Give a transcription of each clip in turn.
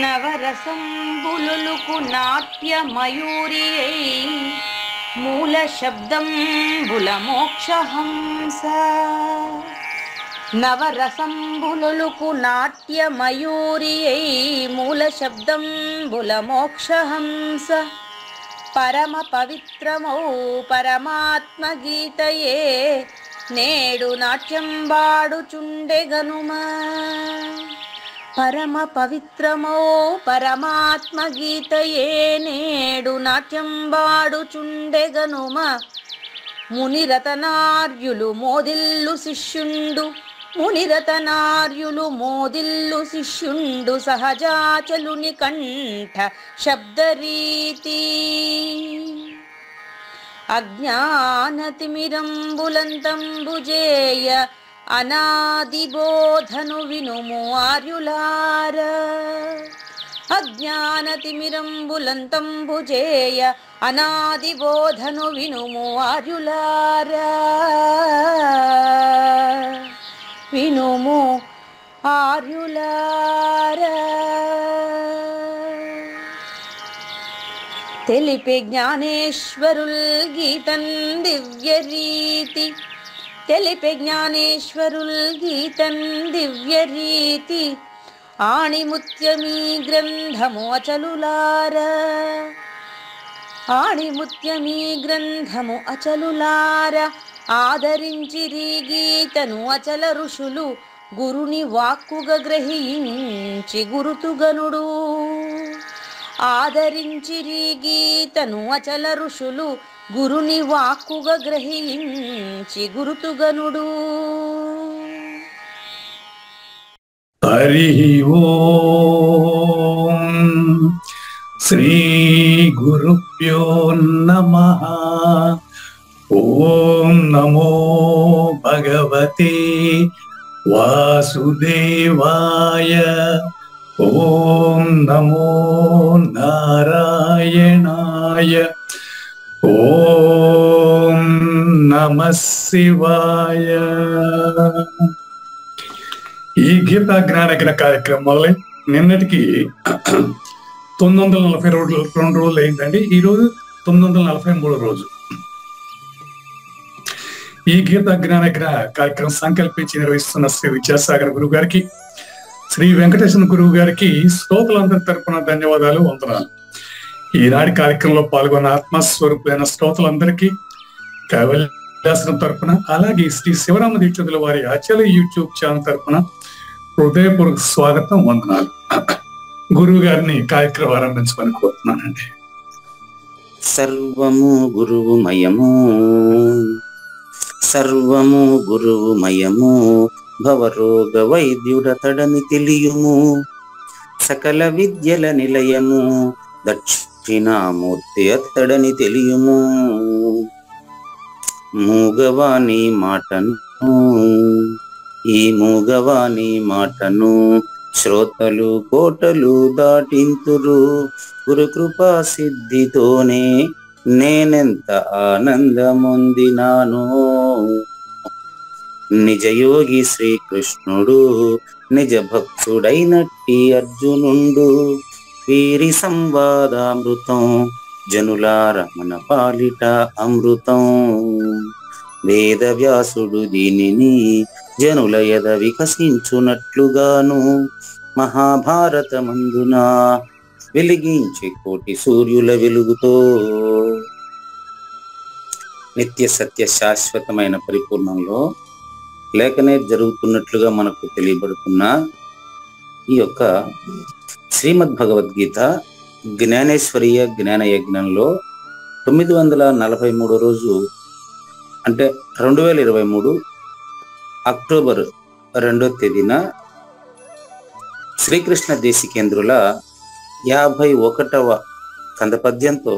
నవరసంబులుకు నాట్య మయూరియై మూల శబ్దంబుల మోక్షహంస. నవరసంబులుకు నాట్య మయూరియై మూల శబ్దంబుల మోక్షహంస. పరమ పవిత్రమౌ పరమాత్మ గీతయే నేడు నాట్యం వాడుచుండెగనుమా. పరమ పవిత్రమో పరమాత్మ గీతయే నేడు నాట్యం వాడుచుండెగనుమ. మునిరతనార్యులు మోదిల్లు శిష్యుండు, మునిరతనార్యులు మోదిల్లు శిష్యుండు సహజాచలుని కంఠ శబ్దరీతి. అజ్ఞానతిమిరంబులంతంబుజేయ అనాది బోధను వినుము ఆర్యులార. అజ్ఞానతిమిరంబులంతంబుజేయ అనాది బోధను వినుము ఆర్యులార. వినుము ఆర్యులార. తెలిపే జ్ఞానేశ్వరుల్ గీతం దివ్య రీతి. తెలిపే జ్ఞానేశ్వరుల్ గీతం దివ్య రీతి. ఆణిముత్యమీ గ్రంథము అచలులార. ఆణిముత్యమీ గ్రంథము అచలులార. ఆదరించిరి గీతను అచల ఋషులు గురుని వాక్కుగా గ్రహించి గురుతుగనుడు. ఆదరించిరి గీతను అచల ఋషులు గురుని వాక్కుగా గ్రహించి గురుతుగనుడు. హరి ఓం శ్రీ గురుభ్యో నమః. ఓం నమో భగవతే వాసుదేవాయ. ఓం నమో నారాయణాయ. ఓం నమః శివాయ. ఈ గీతా జ్ఞానజ్ఞ కార్యక్రమం మొదలై నిన్నటికి 942 రోజులు అయిందండి. ఈరోజు 943 రోజు. ఈ గీతా జ్ఞానజ్ఞ కార్యక్రమం సంకల్పించి నిర్వహిస్తున్న శ్రీ విద్యాసాగర్ గురువు గారికి, శ్రీ వెంకటేశ్వర గురువు గారికి శ్రోతలందరి తరపున ధన్యవాదాలు, వందనాలు. ఈనాటి కార్యక్రమంలో పాల్గొన్న ఆత్మస్వరూపులైన శ్రోతలందరికీ కైవల్యాశ్రమం తరపున, అలాగే శ్రీ శివరామ దీక్షితుల వారి అచల యూట్యూబ్ ఛానల్ తరపున హృదయపూర్వక స్వాగతం, వందనాలు. గురువు గారిని కార్యక్రమం ఆరంభించమని కోరుతున్నానండి. సర్వము గురువుమయము, సర్వము గురువుమయము. భవరోగ వైద్యుడతడని తెలియుము. సకల విద్యల నిలయము దక్షిణామూర్తి అతడని తెలియుము. మూగవాణి మాటను, ఈ మూగవాణి మాటను శ్రోతలు కోటలు దాటింతురు. గురుకృపా సిద్ధితోనే నేనెంత ఆనందమొందినాను. నిజయోగి శ్రీకృష్ణుడు నిజ భక్తుడైనట్టి అర్జునుండు. వీరి సంవాదామృతం జనులార మన పాలిట అమృతం. వేద వ్యాసుడు దీనిని జనుల యద వికసించునట్లుగాను మహాభారతమందున వెలిగించి కోటి సూర్యుల వెలుగుతో నిత్య సత్య శాశ్వతమైన పరిపూర్ణంలో లేఖనే జరుగుతున్నట్లుగా మనకు తెలియబడుతున్న ఈ యొక్క శ్రీమద్ భగవద్గీత జ్ఞానేశ్వరీయ జ్ఞాన యజ్ఞంలో 943 రోజు, అంటే 2023 అక్టోబర్ 2వ తేదీన శ్రీకృష్ణ దేశికేంద్రుల 51వ కందపద్యంతో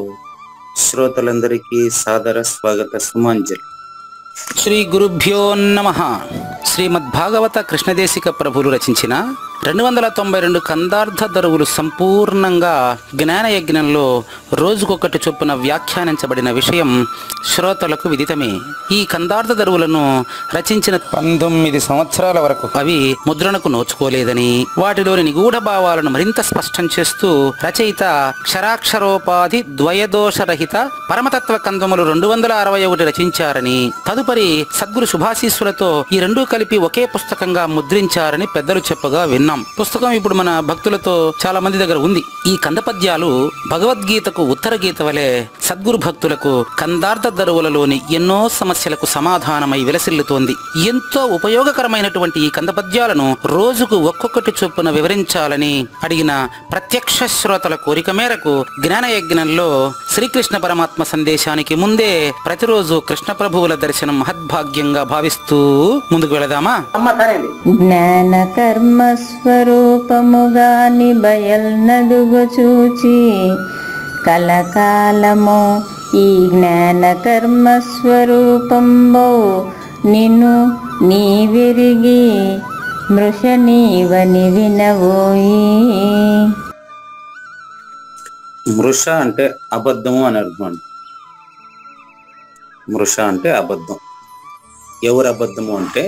శ్రోతలందరికీ సాదర స్వాగత సుమాంజలి. శ్రీ గురుభ్యో నమః. శ్రీమద్భాగవత కృష్ణదేశిక ప్రభులు రచించిన 292 కందార్థ దరువులు సంపూర్ణంగా జ్ఞానయజ్ఞంలో రోజుకొకటి చొప్పున వ్యాఖ్యానించబడిన విషయం శ్రోతలకు విదితమే. ఈ కందార్థ దరువులను రచించిన 19 సంవత్సరాల వరకు అవి ముద్రణకు నోచుకోలేదని, వాటిలోని నిగూఢ భావాలను మరింత స్పష్టం చేస్తూ రచయిత క్షరాక్షరోపాధి ద్వయదోషరహిత పరమతత్వ కందములు 261 రచించారని, తదుపరి సద్గురు శుభాశీస్సులతో ఈ రెండూ కలిపి ఒకే పుస్తకంగా ముద్రించారని పెద్దలు చెప్పగా విన్నాం. పుస్తకం ఇప్పుడు మన భక్తులతో చాలా మంది దగ్గర ఉంది. ఈ కందపద్యాలు భగవద్గీతకు ఉత్తర గీత వలె సద్గురు భక్తులకు కందార్థ దరువులలోని ఎన్నో సమస్యలకు సమాధానమై విలసిల్లుతోంది. ఎంతో ఉపయోగకరమైనటువంటి ఈ కందపద్యాలను రోజుకు ఒక్కొక్కటి చొప్పున వివరించాలని అడిగిన ప్రత్యక్ష శ్రోతల కోరిక మేరకు జ్ఞానయజ్ఞంలో శ్రీకృష్ణ పరమాత్మ సందేశానికి ముందే ప్రతిరోజు కృష్ణ ప్రభువుల దర్శనం మహద్భాగ్యంగా భావిస్తూ ముందుకు వెళదామా? జ్ఞాన కర్మ స్వరూపముగా నిబయల్నదుగు చూచి కలకాలము ఈ జ్ఞాన కర్మ స్వరూపంబో నిన్ను నీవిరిగి మృష నీవని వినవోయి. మృష అంటే అబద్ధము అని అర్థం. మృష అంటే అబద్ధం. ఎవరు అబద్ధము అంటే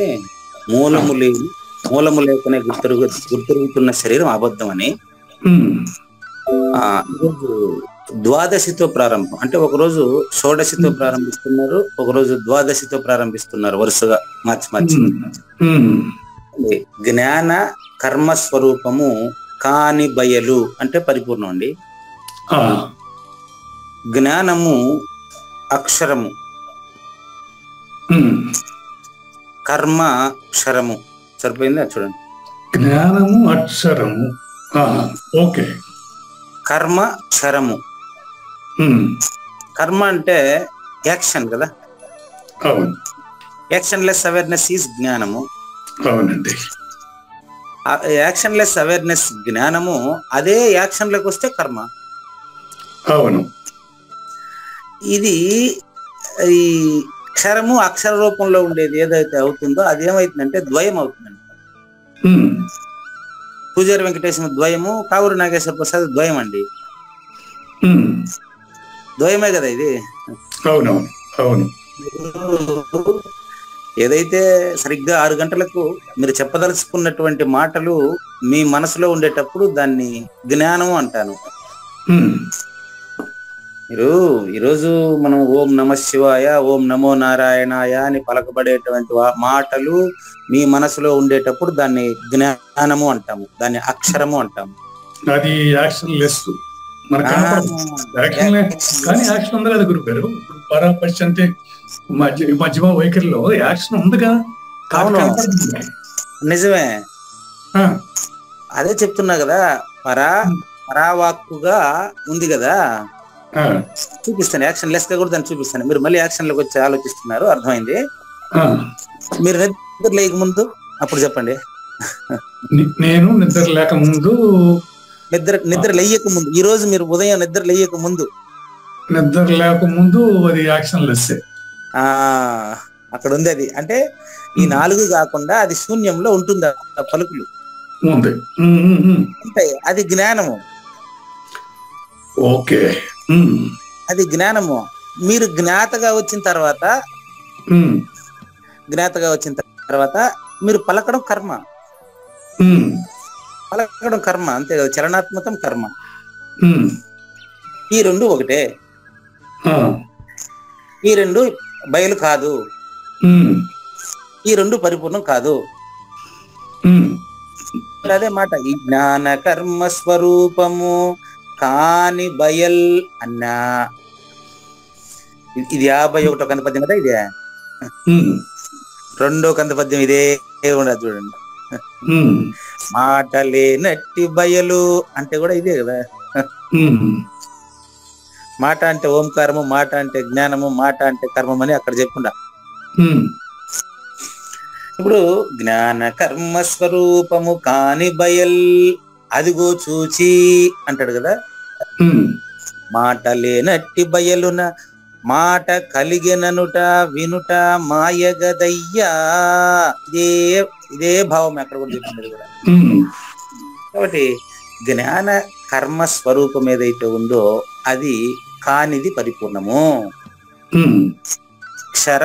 మూలము లేకనే గుర్తిరుగుతున్న శరీరం అబద్ధం అని. ద్వాదశితో ప్రారంభం అంటే ఒకరోజు షోడశితో ప్రారంభిస్తున్నారు, ఒకరోజు ద్వాదశితో ప్రారంభిస్తున్నారు, వరుసగా మార్చి. జ్ఞాన కర్మ స్వరూపము కాని బయలు అంటే పరిపూర్ణం అండి. జ్ఞానము అక్షరము, కర్మ క్షరము. సరిపోయింది చూడండి. జ్ఞానము అక్షరము, ఓకే. కర్మ క్షరము. కర్మ అంటే యాక్షన్ కదా. అవును. యాక్షన్ లెస్ అవేర్నెస్ ఈజ్ జ్ఞానము. అవునండి. యాక్షన్ లెస్ అవేర్నెస్ జ్ఞానము. అదే యాక్షన్ లోకి వస్తే కర్మ. అవును. ఇది ఈ అక్షరము అక్షర రూపంలో ఉండేది ఏదైతే అవుతుందో అది ఏమైతుందంటే ద్వయం అవుతుందండి. పూజారి వెంకటేశ్వర ద్వయము, కావూరు నాగేశ్వర ప్రసాద్ ద్వయం అండి. ద్వయమే కదా ఇది. అవునవును. అవును. ఏదైతే సరిగ్గా 6 గంటలకు మీరు చెప్పదలుచుకున్నటువంటి మాటలు మీ మనసులో ఉండేటప్పుడు దాన్ని జ్ఞానం అంటాను. మీరు ఈరోజు మనం ఓం నమ శివాయ, ఓం నమో నారాయణాయ అని పలకబడేటువంటి మాటలు మీ మనసులో ఉండేటప్పుడు దాన్ని జ్ఞానము అంటాము, దాన్ని అక్షరము అంటాము. అది యాక్షన్ లెస్ కానీ యాక్షన్ ఉంది కదా గురువు గారు. పరాపర్శ అంటే మధ్యమ వైఖరిలో యాక్షన్ ఉందిగా. నిజమే, అదే చెప్తున్నా కదా. పరావాక్కుగా ఉంది కదా. చూపిస్తాను, యాక్షన్ లెస్ గా కూడా దాన్ని చూపిస్తాను. మీరు మళ్ళీ యాక్షన్ లోకి వచ్చి ఆలోచిస్తున్నారు, అర్థమైంది. మీరు నిద్ర లేక ముందు అప్పుడు చెప్పండి. నేను నిద్ర లేక ముందు, నిద్ర లేయక ముందు, ఈ రోజు మీరు ఉదయం నిద్ర లేయక ముందు, నిద్ర లేక ముందు అది యాక్షన్ లెస్. అక్కడ ఉంది అది. అంటే ఈ 4 కాకుండా అది శూన్యంలో ఉంటుంది. పలుకులు ఉంటాయి, అది జ్ఞానము. ఓకే, అది జ్ఞానము. మీరు జ్ఞాతగా వచ్చిన తర్వాత మీరు పలకడం కర్మ. పలకడం కర్మ అంతే కదా, చలనాత్మకం కర్మ. ఈ 2 ఒకటే. ఈ 2 బయలు కాదు, ఈ 2 పరిపూర్ణం కాదు. అదే మాట, ఈ జ్ఞాన కర్మ స్వరూపము కాని బయల్ అన్నా. ఇది 51వ కంద పద్యం కదా. ఇదే 2వ కంద పద్యం ఇదే ఉండదు చూడండి. మాటలేనట్టి బయలు అంటే కూడా ఇదే కదా. మాట అంటే ఓంకారము, మాట అంటే జ్ఞానము, మాట అంటే కర్మం అని అక్కడ చెప్పుండా. ఇప్పుడు జ్ఞాన కర్మ స్వరూపము కాని బయల్ అదిగో చూచి అంటాడు కదా. మాట లేనట్టి బయలున మాట కలిగిననుట వినుట మాయగదయ్యా. ఇదే భావం అక్కడ కూడా చెప్పింది కూడా. కాబట్టి జ్ఞాన కర్మ స్వరూపం ఏదైతే ఉందో అది కానిది పరిపూర్ణము. అక్షర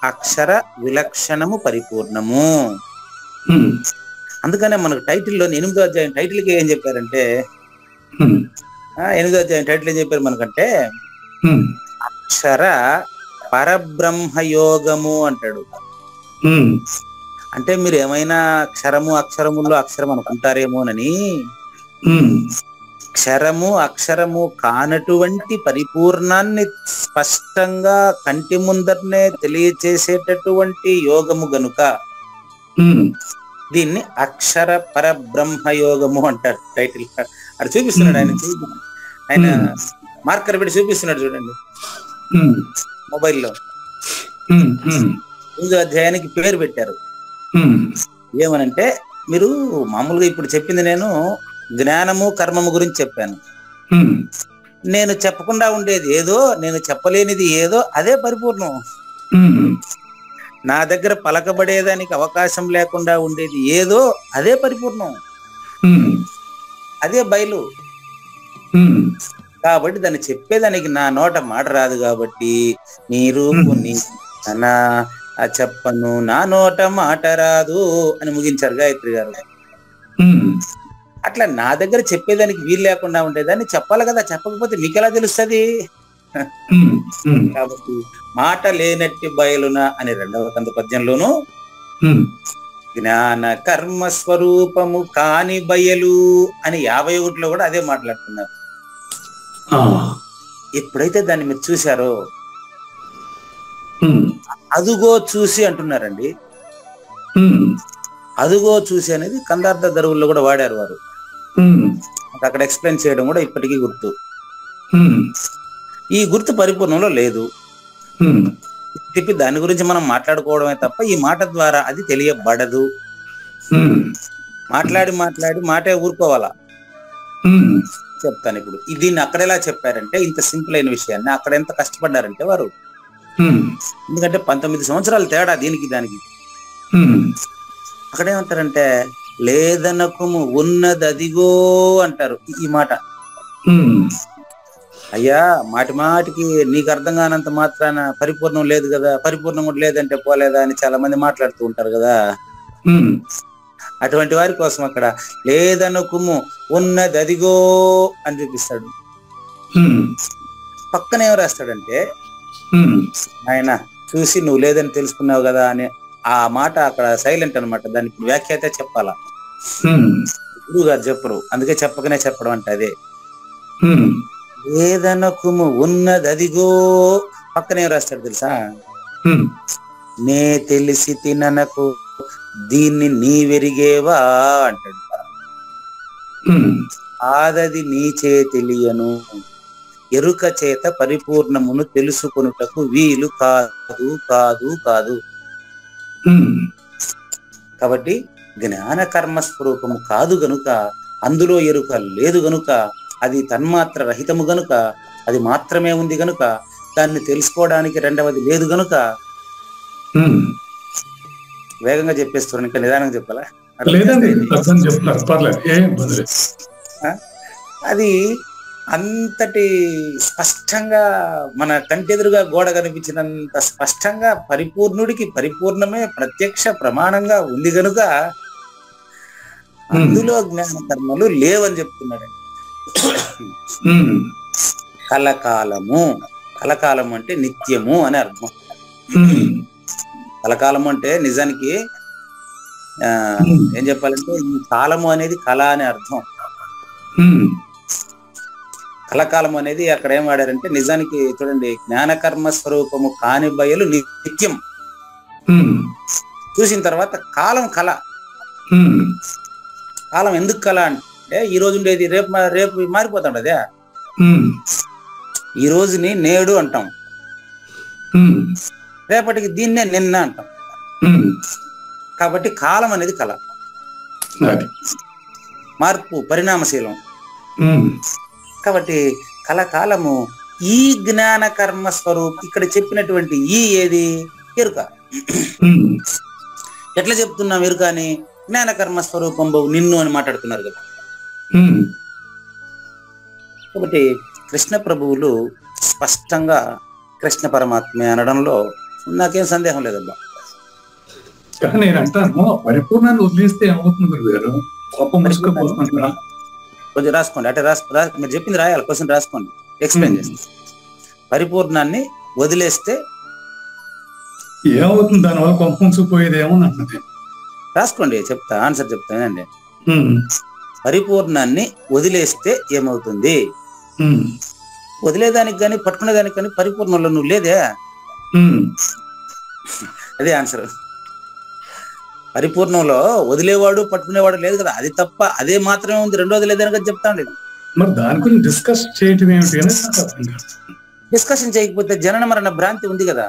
అక్షర విలక్షణము పరిపూర్ణము. అందుకనే మనకు టైటిల్లో 8వ అధ్యాయం టైటిల్కి ఏం చెప్పారంటే 8వ అధ్యాయం టైటిల్ ఏం చెప్పారు మనకంటే అక్షర పరబ్రహ్మయోగము అంటాడు. అంటే మీరు ఏమైనా అక్షరము అక్షరములో అక్షరం అనుకుంటారేమోనని, అక్షరము అక్షరము కానటువంటి పరిపూర్ణాన్ని స్పష్టంగా కంటి ముందరనే తెలియచేసేటటువంటి యోగము గనుక దీన్ని అక్షర పరబ్రహ్మ యోగము అంటారు. టైటిల్ అది చూపిస్తున్నాడు ఆయన మార్కర్ పెట్టి చూపిస్తున్నాడు చూడండి మొబైల్లో. 8వ అధ్యాయానికి పేరు పెట్టారు ఏమనంటే, మీరు మామూలుగా ఇప్పుడు చెప్పింది నేను జ్ఞానము కర్మము గురించి చెప్పాను. నేను చెప్పకుండా ఉండేది ఏదో, నేను చెప్పలేనిది ఏదో అదే పరిపూర్ణం. నా దగ్గర పలకబడేదానికి అవకాశం లేకుండా ఉండేది ఏదో అదే పరిపూర్ణం, అదే బయలు. కాబట్టి దాన్ని చెప్పేదానికి నా నోట మాట రాదు కాబట్టి మీరు కొన్ని చెప్పను నా నోట మాట రాదు అని ముగించారు గాయత్రి గారు. అట్లా నా దగ్గర చెప్పేదానికి వీలు లేకుండా ఉండేదాన్ని చెప్పాలి కదా, చెప్పకపోతే మీకు ఎలా తెలుస్తుంది? కాబట్టి మాట లేనట్టి బయలున అని 2వ కంద పద్యంలోను జ్ఞాన కర్మ స్వరూపము కాని బయలు అని 51లో కూడా అదే మాట్లాడుతున్నారు. ఎప్పుడైతే దాన్ని మీరు చూశారో అదుగో చూసి అంటున్నారండి. అదుగో చూసి అనేది కందార్థ దరువుల్లో కూడా వాడారు వారు. అక్కడ ఎక్స్ప్లెయిన్ చేయడం కూడా ఇప్పటికీ గుర్తు. ఈ గుర్తు పరిపూర్ణంలో లేదు. తిప్పి దాని గురించి మనం మాట్లాడుకోవడమే తప్ప ఈ మాట ద్వారా అది తెలియబడదు. మాట్లాడి మాట్లాడి మాటే ఊరుకోవాలా. చెప్తాను ఇప్పుడు దీన్ని అక్కడ ఎలా చెప్పారంటే, ఇంత సింపుల్ అయిన విషయాన్ని అక్కడ ఎంత కష్టపడ్డారంటే వారు. ఎందుకంటే 19 సంవత్సరాలు తేడా దీనికి దానికి. అక్కడేమంటారంటే లేదనకుము ఉన్నది అదిగో అంటారు. ఈ మాట అయ్యా మాటి మాటికి నీకు అర్థం కానంత మాత్రాన పరిపూర్ణం లేదు కదా, పరిపూర్ణం కూడా లేదంటే పోలేదా అని చాలా మంది మాట్లాడుతూ ఉంటారు కదా. అటువంటి వారి కోసం అక్కడ లేదనుకుము ఉన్నది అదిగో అని చూపిస్తాడు. పక్కన ఏం రాస్తాడంటే, ఆయన చూసి నువ్వు లేదని తెలుసుకున్నావు కదా అని ఆ మాట అక్కడ సైలెంట్ అనమాట. దానికి వ్యాఖ్యాత చెప్పాలా, గురువు గారు చెప్పరు. అందుకే చెప్పకనే చెప్పడం అంటే అదే లేదనకుము ఉన్నది అదిగో. పక్కన ఏం రాస్తాడు తెలుసా, నే తెలిసి తిననకు దీన్ని నీవెరిగేవా అంటాడు. ఆదది నీచే తెలియను ఎరుక చేత పరిపూర్ణమును తెలుసుకొనుటకు వీలు కాదు కాదు కాదు. కాబట్టి జ్ఞాన కర్మ స్వరూపము కాదు గనుక, అందులో ఎరుక లేదు గనుక, అది తన్మాత్ర రహితము గనుక, అది మాత్రమే ఉంది గనుక, దాన్ని తెలుసుకోవడానికి రెండవది లేదు గనుక. వేగంగా చెప్పేస్తున్నాను, ఇంకా నిదానంగా చెప్పాలా? అది అంతటి స్పష్టంగా మన కంటెదురుగా గోడ కనిపించినంత స్పష్టంగా పరిపూర్ణుడికి పరిపూర్ణమే ప్రత్యక్ష ప్రమాణంగా ఉంది గనుక అందులో జ్ఞాన కర్మలు లేవని చెప్తున్నాడండి. కలకాలము, కలకాలము అంటే నిత్యము అని అర్థం. కలకాలము అంటే నిజానికి ఏం చెప్పాలంటే ఈ కాలము అనేది కళ అనే అర్థం. కలకాలం అనేది అక్కడ ఏం వాడారంటే, నిజానికి చూడండి, జ్ఞానకర్మ స్వరూపము కాని బయలు నిత్యం. చూసిన తర్వాత కాలం కళ. కాలం ఎందుకు కళ అంటే, ఈ రోజు ఉండేది రేపు రేపు మారిపోతాడు. ఈ రోజుని నేడు అంటాం, రేపటికి దీన్నే నిన్న అంటాం. కాబట్టి కాలం అనేది కళ, మార్పు, పరిణామశీలం. కాబట్టి కలకాలము ఈ జ్ఞాన కర్మ స్వరూపం. ఇక్కడ చెప్పినటువంటి ఈ ఏది ఎరుక. ఎట్లా చెప్తున్నాం ఎరుక అని? జ్ఞాన కర్మ స్వరూపం నిన్ను అని మాట్లాడుతున్నారు కదా. ఉమ్, కాబట్టి కృష్ణ ప్రభువులు స్పష్టంగా కృష్ణ పరమాత్మే అనడంలో నాకేం సందేహం లేదబ్బా. కానీ నేను అంటాను పరిపూర్ణాన్ని వదిలేస్తే ఏమవుతుంది గురుగారు? గొప్ప ముసుకుపోతుంటారా? కొంచెం రాసుకోండి, అంటే మీరు చెప్పింది రాయాలి, క్వశ్చన్ రాసుకోండి, ఎక్స్ప్లెయిన్ చేస్తాను. పరిపూర్ణాన్ని వదిలేస్తే ఏమవుతుంది? దానివల్ల గొప్ప ముసుకుపోయేది ఏమని అంటున్నది. రాసుకోండి, చెప్తా, ఆన్సర్ చెప్తానండి. ఉమ్, పరిపూర్ణాన్ని వదిలేస్తే ఏమవుతుంది? ఉమ్, వదిలేదానికి కానీ పట్టుకునేదానికి కానీ పరిపూర్ణంలో నువ్వు లేదే, ఉమ్, అదే ఆన్సర్. పరిపూర్ణంలో వదిలేవాడు పట్టుకునేవాడు లేదు కదా, అది తప్ప అదే మాత్రమే ఉంది, రెండోది లేదని కదా చెప్తా ఉండేది. మరి దాని గురించి డిస్కస్ చేయటం ఏమిటి అని నాకు అర్థం కాదు. డిస్కషన్ చేయకపోతే జనన మరణ భ్రాంతి ఉంది కదా.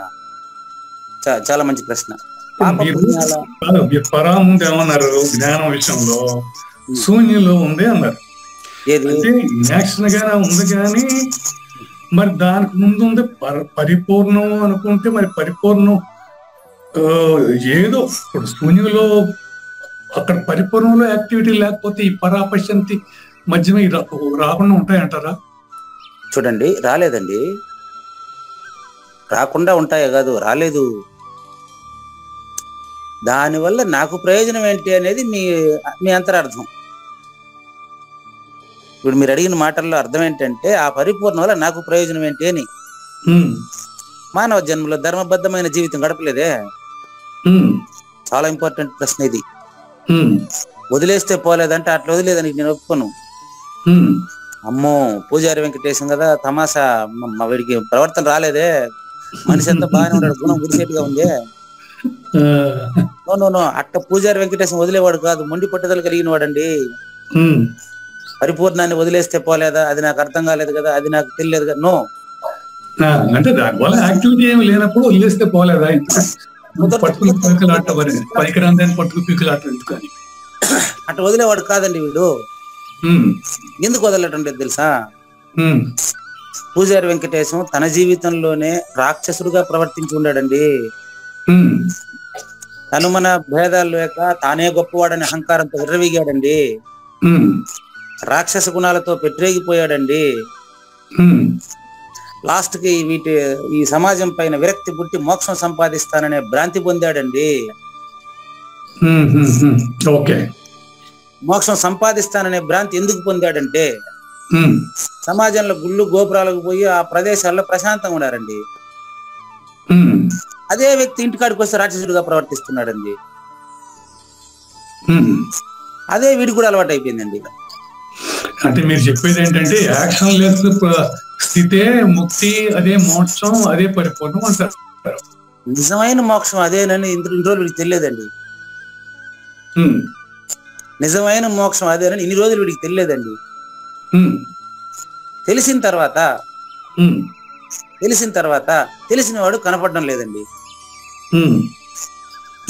చాలా మంచి ప్రశ్న. మీరు పరా ముందు ఏమన్నారు? జ్ఞానం విషయంలో శూన్యంలో ఉంది అన్నారు. అంటే ఇనాక్షన్ గానే ఉంది, కానీ మరి దానికి ముందు ఉంది పరిపూర్ణం అనుకుంటే మరి పరిపూర్ణం ఏదో ఇప్పుడు శూన్యంలో అక్కడ పరిపూర్ణంలో యాక్టివిటీ లేకపోతే ఈ పరాపశంతి మధ్యమే రాకుండా ఉంటాయంటారా? చూడండి, రాలేదండి, రాకుండా ఉంటాయో కాదు, రాలేదు. దానివల్ల నాకు ప్రయోజనం ఏంటి అనేది మీ అంతరార్థం. ఇప్పుడు మీరు అడిగిన మాటల్లో అర్థం ఏంటంటే ఆ పరిపూర్ణ వల్ల నాకు ప్రయోజనం ఏంటి అని. మానవ జన్మలో ధర్మబద్ధమైన జీవితం గడపలేదే. చాలా ఇంపార్టెంట్ ప్రశ్న ఇది. వదిలేస్తే పోలేదంటే అట్లా వదిలేదని నేను ఒప్పుకోను. అమ్మో, పూజారి వెంకటేశం కదా తమాషా, వీడికి ప్రవర్తన రాలేదే, మనిషి అంతా బాగానే ఉన్నాడు, గుణం గురిసేట్టుగా ఉంది. నో, అట్ట పూజారి వెంకటేశం వదిలేవాడు కాదు, మొండి పట్టుదల కలిగిన వాడండి. పరిపూర్ణాన్ని వదిలేస్తే పోలేదా, అది నాకు అర్థం కాలేదు కదా, అది నాకు తెలియలేదు కదా. నో, అంటే దానివల్ల యాక్టివిటీ ఏమి లేనప్పుడు వదిలేస్తే పోలేదా? పట్టుకుని పీకులాట పనికిరాందని పట్టుకు పీకులాట ఎందుకని అట్ట వదిలేవాడు కాదండి వీడు. ఎందుకు వదలటం లేదు తెలుసా? పూజారి వెంకటేశం తన జీవితంలోనే రాక్షసుడుగా ప్రవర్తించి ఉండాడండి. తను మన భేదాలు లేక తానే గొప్పవాడని అహంకారంతో విర్రవీగాడండి. రాక్షస గుణాలతో పెట్టరేగిపోయాడండి. లాస్ట్ కి ఈ సమాజం పైన విరక్తి పుట్టి మోక్షం సంపాదిస్తాననే భ్రాంతి పొందాడండి. మోక్షం సంపాదిస్తాననే భ్రాంతి ఎందుకు పొందాడంటే సమాజంలో గుళ్ళు గోపురాలకు పోయి ఆ ప్రదేశాల్లో ప్రశాంతంగా ఉన్నారండి. అదే వ్యక్తి ఇంటికాడికి వస్తే రాక్షసుడిగా ప్రవర్తిస్తున్నాడండి. అదే వీడికి కూడా అలవాటు అయిపోయిందండి. అంటే మీరు చెప్పేది ఏంటంటే యాక్షన్ లెస్ స్థితే ముక్తి, అదే మోక్షం, అదే పరిపూర్ణం అంటారు. నిజమైన మోక్షం అదేనని ఇన్ని రోజులు వీడికి తెలియదండి. నిజమైన మోక్షం అదేనని ఇన్ని రోజులు వీడికి తెలియదండి. తెలిసిన తర్వాత తెలిసిన వాడు కనపడడం లేదండి.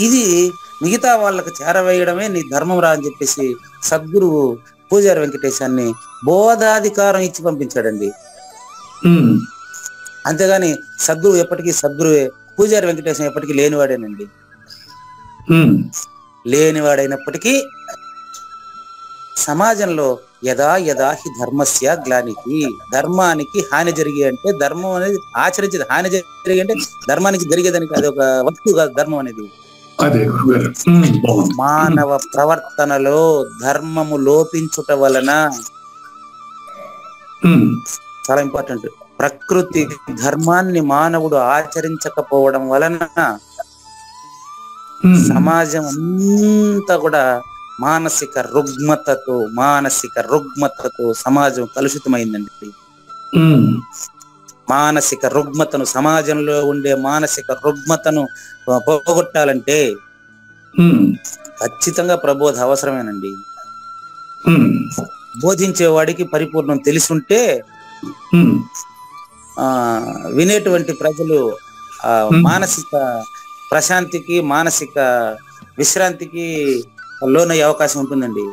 ఇది మిగతా వాళ్ళకు చేరవేయడమే నీ ధర్మం రా అని చెప్పేసి సద్గురువు పూజారి వెంకటేశాన్ని బోధాధికారం ఇచ్చి పంపించాడండి. అంతేగాని సద్గురువు ఎప్పటికీ సద్గురువే, పూజారి వెంకటేశం ఎప్పటికీ లేనివాడేనండి. లేనివాడైనప్పటికీ సమాజంలో యదా యదా హి ధర్మస్య గ్లానికి, ధర్మానికి హాని జరిగే అంటే ధర్మం అనేది ఆచరించేది, హాని జరిగే అంటే ధర్మానికి జరిగేదానికి అది ఒక వస్తువు కాదు ధర్మం అనేది. మానవ ప్రవర్తనలో ధర్మము లోపించుట వలన, చాలా ఇంపార్టెంట్, ప్రకృతి ధర్మాన్ని మానవుడు ఆచరించకపోవడం వలన సమాజం అంతా కూడా మానసిక రుగ్మతతో సమాజం కలుషితమైందండి. మానసిక రుగ్మతను, సమాజంలో ఉండే మానసిక రుగ్మతను పోగొట్టాలంటే ఖచ్చితంగా ప్రబోధ అవసరమేనండి. బోధించేవాడికి పరిపూర్ణం తెలిసుంటే వినేటువంటి ప్రజలు మానసిక ప్రశాంతికి, మానసిక విశ్రాంతికి లోనయ్యే అవకాశం ఉంటుందండి.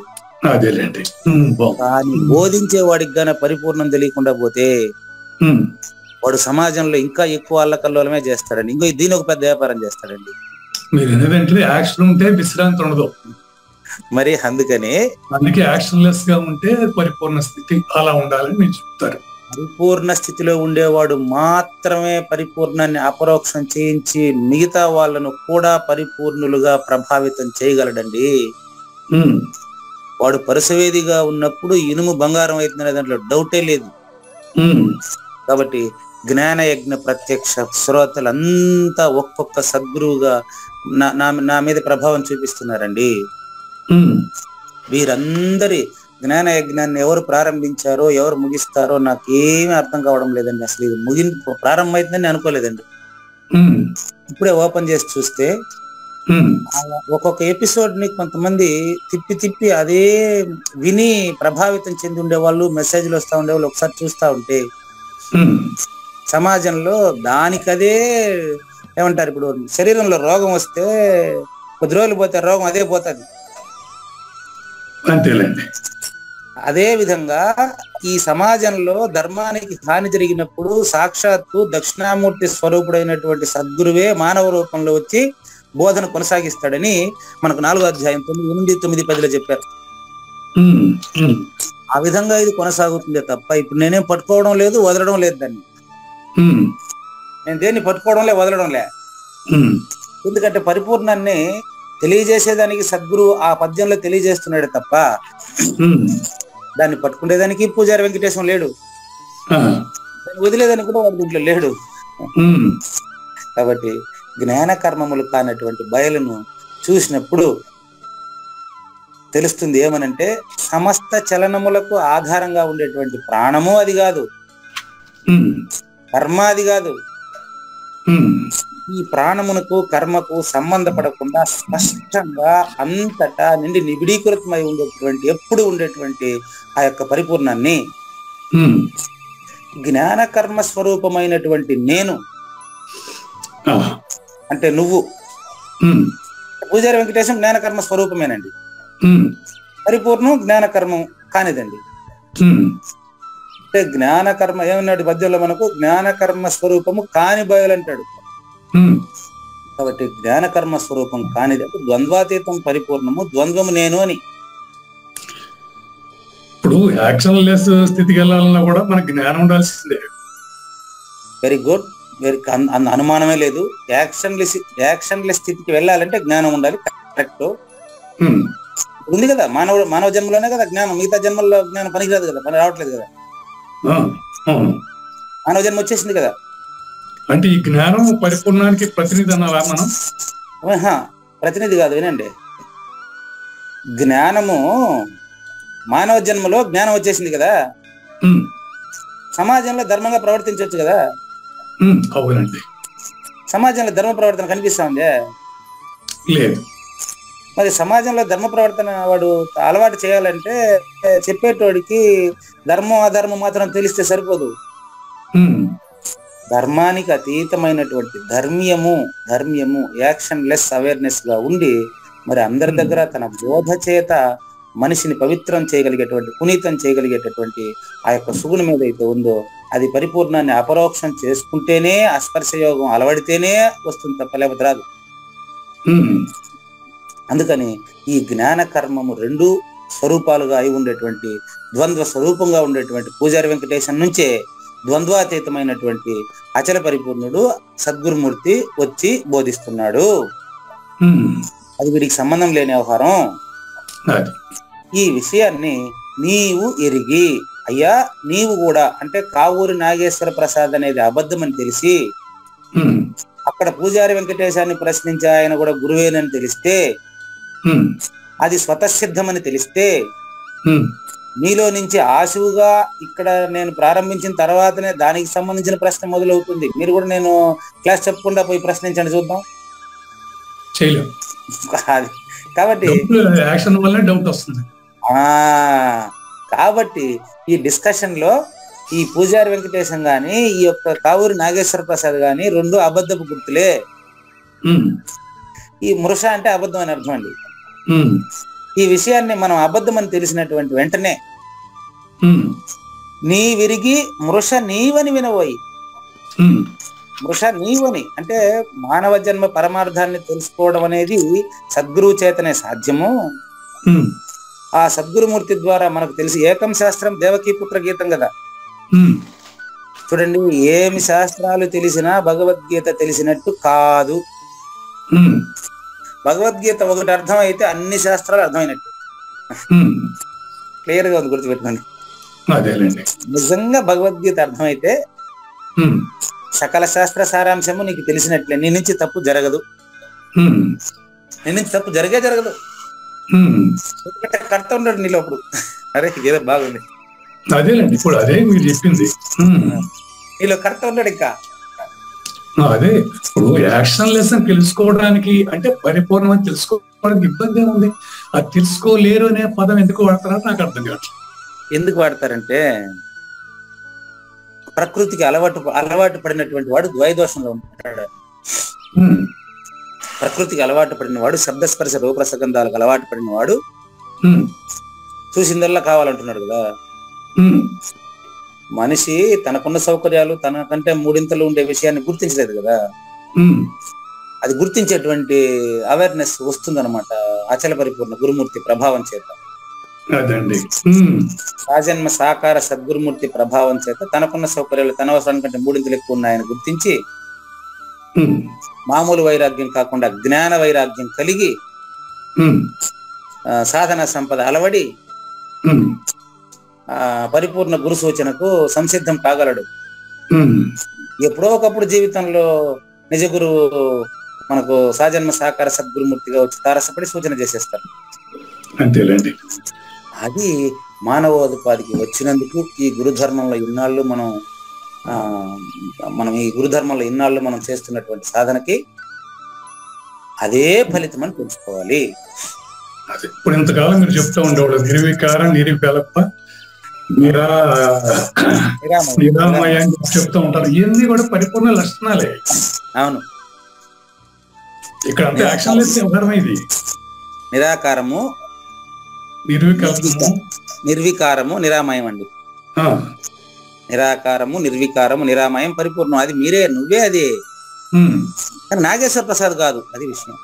కానీ బోధించే వాడికి గానే పరిపూర్ణం తెలియకుండా పోతే వాడు సమాజంలో ఇంకా ఎక్కువ అల్లకల్లోలమే చేస్తాడండి. ఇంకో దీని ఒక పెద్ద వ్యాపారం చేస్తాడండి. మీరు ఏదంటే యాక్షన్ ఉంటే విశ్రాంతి ఉండదు. మరి అందుకనే అందుకే యాక్షన్లెస్ గా ఉంటే పరిపూర్ణ స్థితి అలా ఉండాలని మీరు చెప్తారు. పరిపూర్ణ స్థితిలో ఉండేవాడు మాత్రమే పరిపూర్ణాన్ని అపరోక్షం చేయించి మిగతా వాళ్ళను కూడా పరిపూర్ణులుగా ప్రభావితం చేయగలడండి. వాడు పరుసవేదిగా ఉన్నప్పుడు ఇనుము బంగారం అవుతుందనే దాంట్లో డౌటే లేదు. కాబట్టి జ్ఞాన యజ్ఞ ప్రత్యక్ష శ్రోతలంతా ఒక్కొక్క సద్గురువుగా నా మీద ప్రభావం చూపిస్తున్నారండి. వీరందరి జ్ఞాన యజ్ఞాన్ని ఎవరు ప్రారంభించారో ఎవరు ముగిస్తారో నాకేమీ అర్థం కావడం లేదండి. అసలు ఇది ప్రారంభం అవుతుందని అనుకోలేదండి. ఇప్పుడే ఓపెన్ చేసి చూస్తే ఒక్కొక్క ఎపిసోడ్ ని కొంతమంది తిప్పి తిప్పి అదే విని ప్రభావితం చెంది ఉండేవాళ్ళు, మెసేజ్లు వస్తా ఉండేవాళ్ళు. ఒకసారి చూస్తా ఉంటే సమాజంలో దానికదే ఏమంటారు, ఇప్పుడు శరీరంలో రోగం వస్తే కొద్ది రోజులు పోతే రోగం అదే పోతుంది. అదే విధంగా ఈ సమాజంలో ధర్మానికి హాని జరిగినప్పుడు సాక్షాత్తు దక్షిణామూర్తి స్వరూపుడైనటువంటి సద్గురువే మానవ రూపంలో వచ్చి బోధన కొనసాగిస్తాడని మనకు 4వ అధ్యాయం 8, 9, 10లో చెప్పారు. ఆ విధంగా ఇది కొనసాగుతుందే తప్ప ఇప్పుడు నేనేం పట్టుకోవడం లేదు, వదలడం లేదు. దాన్ని నేను దేన్ని పట్టుకోవడంలే, వదలడంలే. ఎందుకంటే పరిపూర్ణాన్ని తెలియజేసేదానికి సద్గురు ఆ పద్యంలో తెలియజేస్తున్నాడు తప్ప దాన్ని పట్టుకునేదానికి పూజారి వెంకటేశం లేడు, వదిలేదానికి కూడా వాడు దీంట్లో లేడు. కాబట్టి జ్ఞాన కర్మములు కానటువంటి బయలును చూసినప్పుడు తెలుస్తుంది ఏమనంటే సమస్త చలనములకు ఆధారంగా ఉండేటువంటి ప్రాణము అది కాదు, కర్మ అది కాదు. ఈ ప్రాణమునకు కర్మకు సంబంధపడకుండా స్పష్టంగా అంతటా నిండి నిబిడీకృతమై ఉండేటువంటి ఎప్పుడు ఉండేటువంటి ఆ యొక్క పరిపూర్ణాన్ని జ్ఞాన కర్మ స్వరూపమైనటువంటి నేను అంటే నువ్వు పూజారి వెంకటేశం జ్ఞాన కర్మ స్వరూపమేనండి. పరిపూర్ణం జ్ఞాన కర్మం కానిదండి. అంటే జ్ఞాన కర్మ ఏమన్నాడు పద్యంలో మనకు, జ్ఞాన కర్మ స్వరూపము కాని బయలు అంటాడు. కాబట్టి జ్ఞాన కర్మ స్వరూపం కానిది అంటే ద్వంద్వాతీతం పరిపూర్ణము, ద్వంద్వము నేను అని. ఇప్పుడు యాక్షన్ లెస్ స్థితికి వెళ్ళాలన్నా కూడా మనకు జ్ఞానం ఉండాల్సిందే. వెరీ గుడ్, అనుమానమే లేదు. యాక్షన్లెస్ స్థితికి వెళ్ళాలంటే జ్ఞానం ఉండాలి, కరెక్ట్ ఉంది కదా. మానవ జన్మలోనే కదా జ్ఞానం, మిగతా జన్మల్లో జ్ఞానం పనికిరాదు కదా, పని రావట్లేదు కదా. మానవ జన్మ వచ్చేసింది కదా. అంటే ఈ జ్ఞానం పరిపూర్ణానికి ప్రతినిధి అనాలా మనం? ప్రతినిధి కాదు, వినండి. జ్ఞానము మానవ జన్మలో జ్ఞానం వచ్చేసింది కదా, సమాజంలో ధర్మంగా ప్రవర్తించవచ్చు కదా. అవునండి. సమాజంలో ధర్మ ప్రవర్తన కనిపిస్తా ఉంది లేదు. మరి సమాజంలో ధర్మ ప్రవర్తన వాడు అలవాటు చేయాలంటే చెప్పేటోడికి ధర్మం అధర్మం మాత్రం తెలిస్తే సరిపోదు. ధర్మానికి అతీతమైనటువంటి ధర్మ్యము యాక్షన్ లెస్ అవేర్నెస్ గా ఉండి మరి అందరి దగ్గర తన బోధ చేత మనిషిని పవిత్రం చేయగలిగేటువంటి, పునీతం చేయగలిగేటటువంటి ఆ యొక్క సుగుణం ఏదైతే ఉందో అది పరిపూర్ణాన్ని అపరోక్షం చేసుకుంటేనే, అస్పర్శ యోగం అలవడితేనే వస్తుంది తప్ప లేకపోతే రాదు. అందుకని ఈ జ్ఞాన కర్మము రెండు స్వరూపాలుగా అయి ఉండేటువంటి ద్వంద్వ స్వరూపంగా ఉండేటువంటి పూజారి వెంకటేశం నుంచే ద్వంద్వాతీతమైనటువంటి అచల పరిపూర్ణుడు సద్గురుమూర్తి వచ్చి బోధిస్తున్నాడు. అది వీడికి సంబంధం లేని వ్యవహారం. ఈ విషయాన్ని నీవు ఎరిగి, అయ్యా నీవు కూడా అంటే కావూరి నాగేశ్వర ప్రసాద్ అనేది అబద్ధం అని తెలిసి అక్కడ పూజారి వెంకటేశాన్ని ప్రశ్నించి ఆయన కూడా గురువేనని తెలిస్తే, అది స్వతసిద్ధమని తెలిస్తే నీలో నుంచి ఆశువుగా ఇక్కడ నేను ప్రారంభించిన తర్వాతనే దానికి సంబంధించిన ప్రశ్న మొదలవుతుంది. మీరు కూడా నేను క్లాస్ చెప్పకుండా పోయి ప్రశ్నించండి చూద్దాం. కాబట్టి డౌట్ వస్తుంది. కాబట్టి ఈ డిస్కషన్ లో ఈ పూజారి వెంకటేశం గాని ఈ యొక్క కావూరి నాగేశ్వర ప్రసాద్ గాని రెండు అబద్ధపు గుర్తులే. ఈ మృష అంటే అబద్ధం అని అర్థం అండి. ఈ విషయాన్ని మనం అబద్ధం అని తెలిసినటువంటి వెంటనే నీ విరిగి మృష నీవని వినబోయి, మృష నీవని అంటే మానవ జన్మ పరమార్థాన్ని తెలుసుకోవడం అనేది సద్గురువు చేతనే సాధ్యము. ఉమ్, ఆ సద్గురుమూర్తి ద్వారా మనకు తెలిసి ఏకం శాస్త్రం దేవకీ పుత్ర గీతం కదా. ఉమ్, చూడండి, ఏమి శాస్త్రాలు తెలిసినా భగవద్గీత తెలిసినట్టు కాదు. ఉమ్, భగవద్గీత ఒకటి అర్థం అయితే అన్ని శాస్త్రాలు అర్థమైనట్టు. ఉమ్, క్లియర్ గా ఉంది, గుర్తుపెట్టుకోండి. అదేలేండి. నిజంగా భగవద్గీత అర్థమైతే ఉమ్, సకల శాస్త్ర సారాంశము నీకు తెలిసినట్లే. నీ నుంచి తప్పు జరగదు, ఉమ్, నీ నుంచి తప్పు జరగదు. ఉమ్, ఎందుకంటే కర్త ఉండడు నీలో. అప్పుడు అరే ఏదో బాగుంది, అదేలేండి. ఇప్పుడు అదే మీరు చెప్పింది. ఉమ్, నీలో కర్త ఉండడు ఇంకా. అదే ఇప్పుడు యాక్షన్ లెసన్ తెలుసుకోవడానికి అంటే పరిపూర్ణమని తెలుసుకోవడానికి ఇబ్బంది ఏముంది? అది తెలుసుకోలేరు అనే పదం ఎందుకు వాడతారో నాకు అర్థం కావట్లేదు. ఎందుకు వాడతారంటే ప్రకృతికి అలవాటు పడినటువంటి వాడు ద్వైదోషంలో ఉంటాడు. ఉమ్, ప్రకృతికి అలవాటు పడిన వాడు, శబ్దస్పర్శ రూపరసగంధాలకు అలవాటు పడిన వాడు ఉమ్, చూసిందల్లా కావాలంటున్నాడు కదా. ఉమ్, మనిషి తనకున్న సౌకర్యాలు తనకంటే మూడింతలు ఉండే విషయాన్ని గుర్తించలేదు కదా. ఉమ్, అది గుర్తించేటువంటి అవేర్నెస్ వస్తుందన్నమాట అచల పరిపూర్ణ గురుమూర్తి ప్రభావం చేత. అదండి. ఉమ్, సాజన్మ సాకార సద్గురుమూర్తి ప్రభావం చేత తనకున్న సౌకర్యాలు తన అవసరానికంటే మూడింతలు ఎక్కువ ఉన్నాయని గుర్తించి ఉమ్, మామూలు వైరాగ్యం కాకుండా జ్ఞాన వైరాగ్యం కలిగి ఉమ్, సాధన సంపద అలవడి ఉమ్, పరిపూర్ణ గురు సూచనకు సంసిద్ధం కాగలడు. ఉమ్, ఎప్పుడో ఒకప్పుడు జీవితంలో నిజ గురువు మనకు సాజన్మ సాకార సద్గురుమూర్తిగా వచ్చి తారసపడి సూచన చేసేస్తారు. అంతేలేండి. అది మానవోపాధికి వచ్చినందుకు ఈ గురుధర్మంలో ఇన్నాళ్ళు మనం ఈ గురుధర్మంలో ఇన్నాళ్ళు మనం చేస్తున్నటువంటి సాధనకి అదే ఫలితం అని తెలుసుకోవాలి. అదే ఇప్పుడు ఇంతకాలం మీరు చెప్తూ ఉండేవాళ్ళు నిర్వికారం, నిరూపేలప్ప, నిరామయ అని చెప్తూ ఉంటారు. ఇవన్నీ కూడా పరిపూర్ణ లక్షణాలే. అవును, ఇక్కడ అంతే యాక్షన్ లెస్ వ్యవహారం. ఇది నిరాకారము, నిర్వికల్పము, నిర్వికారము, నిరామయం అండి. నిరాకారము, నిర్వికారము, నిరామయం పరిపూర్ణం. అది నువ్వే అది. కానీ నాగేశ్వర ప్రసాద్ కాదు, అది విషయం.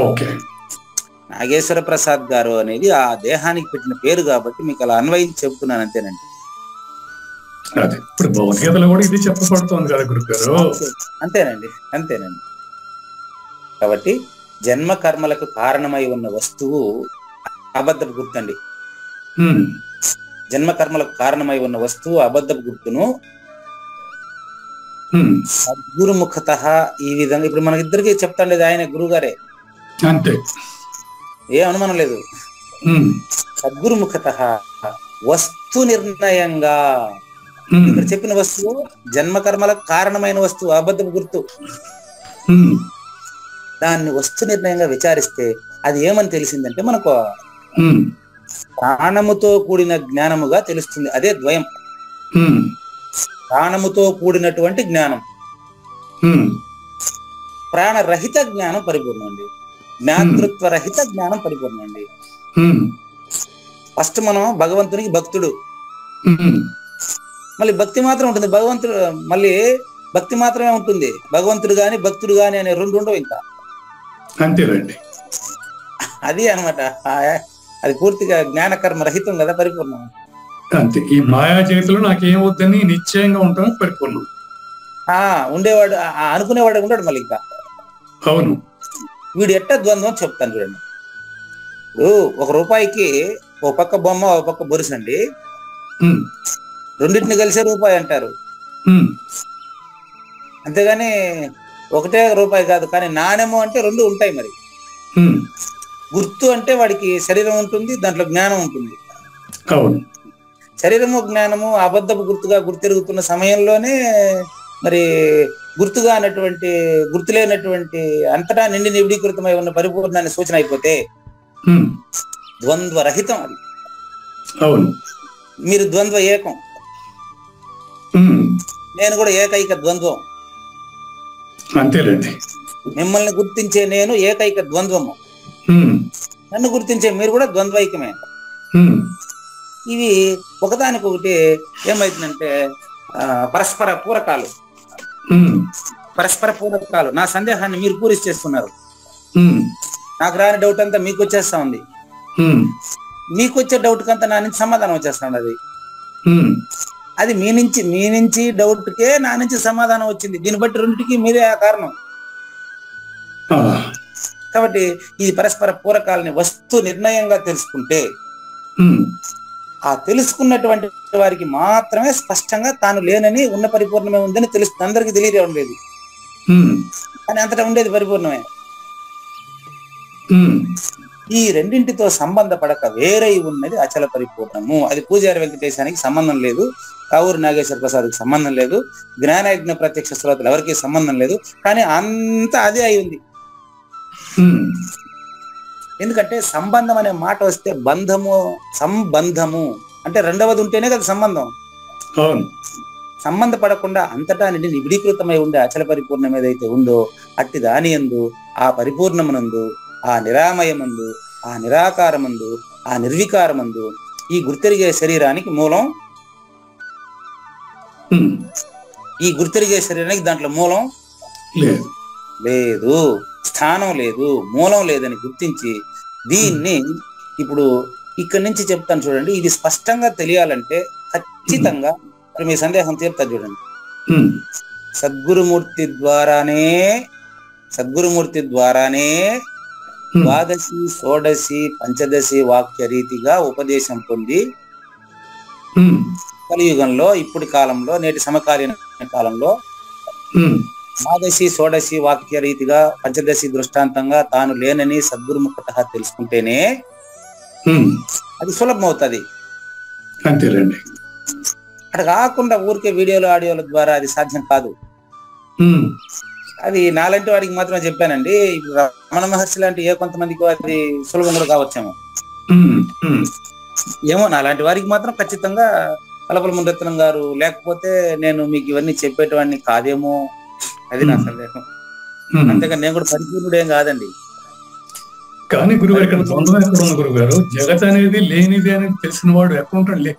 ఓకే, నాగేశ్వర ప్రసాద్ గారు అనేది ఆ దేహానికి పెట్టిన పేరు కాబట్టి మీకు అలా అన్వయించి చెబుతున్నాను, అంతేనండి. అదే ఇప్పుడు భగవద్గీతలో కూడా ఇది చెప్పబడుతోంది కదా గురుగారు. అంతేనండి. కాబట్టి జన్మ కర్మలకు కారణమై ఉన్న వస్తువు అబద్ధపు గుర్తండి. జన్మ కర్మలకు కారణమై ఉన్న వస్తువు అబద్ధపు గుర్తును సద్గురుముఖత ఈ విధంగా ఇప్పుడు మనకిద్దరికి చెప్తాండేది ఆయన గురువు గారే, అంతే, ఏ అనుమానం లేదు. సద్గురుముఖత వస్తు నిర్ణయంగా ఇక్కడ చెప్పిన వస్తువు జన్మ కర్మలకు కారణమైన వస్తువు అబద్ధపు గుర్తు. దాన్ని వస్తు నిర్ణయంగా విచారిస్తే అది ఏమని తెలిసిందంటే మనకు ప్రాణముతో కూడిన జ్ఞానముగా తెలుస్తుంది. అదే ద్వయం. ప్రాణముతో కూడినటువంటి జ్ఞానం, ప్రాణరహిత జ్ఞానం పరిపూర్ణం అండి. జ్ఞాతృత్వ రహిత జ్ఞానం పరిపూర్ణం అండి. ఫస్ట్ మనం భగవంతునికి భక్తుడు, మళ్ళీ భక్తి మాత్రం ఉంటుంది. భగవంతుడు మళ్ళీ భక్తి మాత్రమే ఉంటుంది, భగవంతుడు గాని భక్తుడు గాని అనే రెండు ఉండవు ఇంకా. అంతేనండి, అది అనమాట. అది పూర్తిగా జ్ఞానకర్మ రహితం కదా, పరిపూర్ణం. అంతే. ఈ మాయా చేతిలో నాకేం వద్దని నిశ్చయంగా ఉంటాను, పరిపూర్ణం. ఉండేవాడు అనుకునేవాడు ఉండడు మళ్ళీ ఇంకా. అవును, వీడు ఎట్ట ద్వంద్వం చెప్తాను చూడండి. ఇప్పుడు ₹1 ఓ పక్క బొమ్మ ఓ పక్క బొరుసండి, రెండింటిని కలిసే రూపాయి అంటారు. అంతేగాని ఒకటే రూపాయి కాదు. కానీ నాణ్యము అంటే రెండు ఉంటాయి. మరి గుర్తు అంటే వాడికి శరీరం ఉంటుంది, దాంట్లో జ్ఞానం ఉంటుంది. అవును, శరీరము జ్ఞానము అబద్ధపు గుర్తుగా గుర్తెరుగుతున్న సమయంలోనే మరి గుర్తుగా అన్నటువంటి గుర్తులేనటువంటి అంతటా నిండి నిబిడీకృతమై ఉన్న పరిపూర్ణాన్ని సూచన అయిపోతే ద్వంద్వ రహితం అది. అవును, మీరు ద్వంద్వ ఏకం, నేను కూడా ఏకైక ద్వంద్వం. అంతేలేండి. మిమ్మల్ని గుర్తించే నేను ఏకైక ద్వంద్వము, నన్ను గుర్తించే మీరు కూడా ద్వంద్వైకమే. ఇవి ఒకదానికొకటి ఏమైతుందంటే పరస్పర పూరకాలు. నా సందేహాన్ని మీరు పూరిచేస్తున్నారు, నాకు రాని డౌట్ అంతా మీకు వచ్చేస్తా ఉంది. ఉమ్, మీకు వచ్చే డౌట్ కంతా నా నుంచి సమాధానం వచ్చేస్తాడు. ఉమ్, అది మీ నుంచి డౌట్కే నా నుంచి సమాధానం వచ్చింది. దీన్ని బట్టి రెండింటికి మీరే ఆ కారణం. ఆ, కాబట్టి ఈ పరస్పర పూరకాలని వస్తు నిర్ణయంగా తెలుసుకుంటే ఉమ్, ఆ తెలుసుకున్నటువంటి వారికి మాత్రమే స్పష్టంగా తాను లేనని ఉన్న పరిపూర్ణమే ఉందని తెలుస్తుంది. అందరికీ తెలియడం లేదు, ఉమ్, కానీ అంతటా ఉండేది పరిపూర్ణమే. ఉమ్, ఈ రెండింటితో సంబంధపడక వేరై ఉన్నది అచల పరిపూర్ణము. అది పూజారి వెంకటేశానికి సంబంధం లేదు, కావూరు నాగేశ్వర ప్రసాద్కి సంబంధం లేదు, జ్ఞానయజ్ఞ ప్రత్యక్ష శ్రోతలు ఎవరికి సంబంధం లేదు, కానీ అంతా అదే అయి ఉంది. ఉమ్, ఎందుకంటే సంబంధం అనే మాట వస్తే బంధము, సంబంధము అంటే రెండవది ఉంటేనే కదా సంబంధం. అవును. సంబంధపడకుండా అంతటా నిండి నిబిడీకృతమై ఉండే అచల పరిపూర్ణం ఏదైతే ఉందో అట్టి దాని యందు, ఆ పరిపూర్ణమునందు, ఆ నిరామయమందు, ఆ నిరాకారమందు, ఆ నిర్వికారమందు ఈ గుర్తెరిగే శరీరానికి మూలం, ఉమ్, ఈ గుర్తెరిగే శరీరానికి దాంట్లో మూలం లేదు. లేదు, స్థానం లేదు, మూలం లేదని గుర్తించి దీన్ని ఇప్పుడు ఇక్కడి నుంచి చెప్తాను చూడండి. ఇది స్పష్టంగా తెలియాలంటే ఖచ్చితంగా ఇప్పుడు మీ సందేహం తీరుతా చూడండి. ఉమ్, సద్గురుమూర్తి ద్వారానే ద్వాదశి, షోడశి, పంచదశి వాక్య రీతిగా ఉపదేశం పొంది ఉమ్, కలియుగంలో, ఇప్పటి కాలంలో, నేటి సమకాలీన కాలంలో ఉమ్, ద్వాదశి, షోడశి వాక్య రీతిగా పంచదశి దృష్టాంతంగా తాను లేనని సద్గురుముఖత తెలుసుకుంటేనే ఉమ్, అది సులభం అవుతుంది. అంతేలేండి. అక్కడ కాకుండా ఊరికే వీడియోలు, ఆడియోల ద్వారా అది సాధ్యం కాదు. ఉమ్, అది నాలాంటి వాడికి మాత్రం చెప్పానండి. ఇప్పుడు రమణ మహర్షి లాంటి కొంతమందికి అది సులభం కూడా కావచ్చేమో, ఉమ్, ఉమ్, ఏమో. నాలాంటి వారికి మాత్రం ఖచ్చితంగా కలపల మునిరత్నం గారు లేకపోతే నేను మీకు ఇవన్నీ చెప్పేటవాడిని కాదేమో, అది నా సందేహం. ఉమ్. అంతేగా నేను కూడా పరిపూర్ణుడేం కాదండి. కానీ గురుగారు ఇక్కడ ద్వంద్వం ఎక్కడ ఉంది గురుగారు? జగత్ అనేది లేనిది అనేది తెలిసిన వాడు ఎక్కడ ఉంటాడు?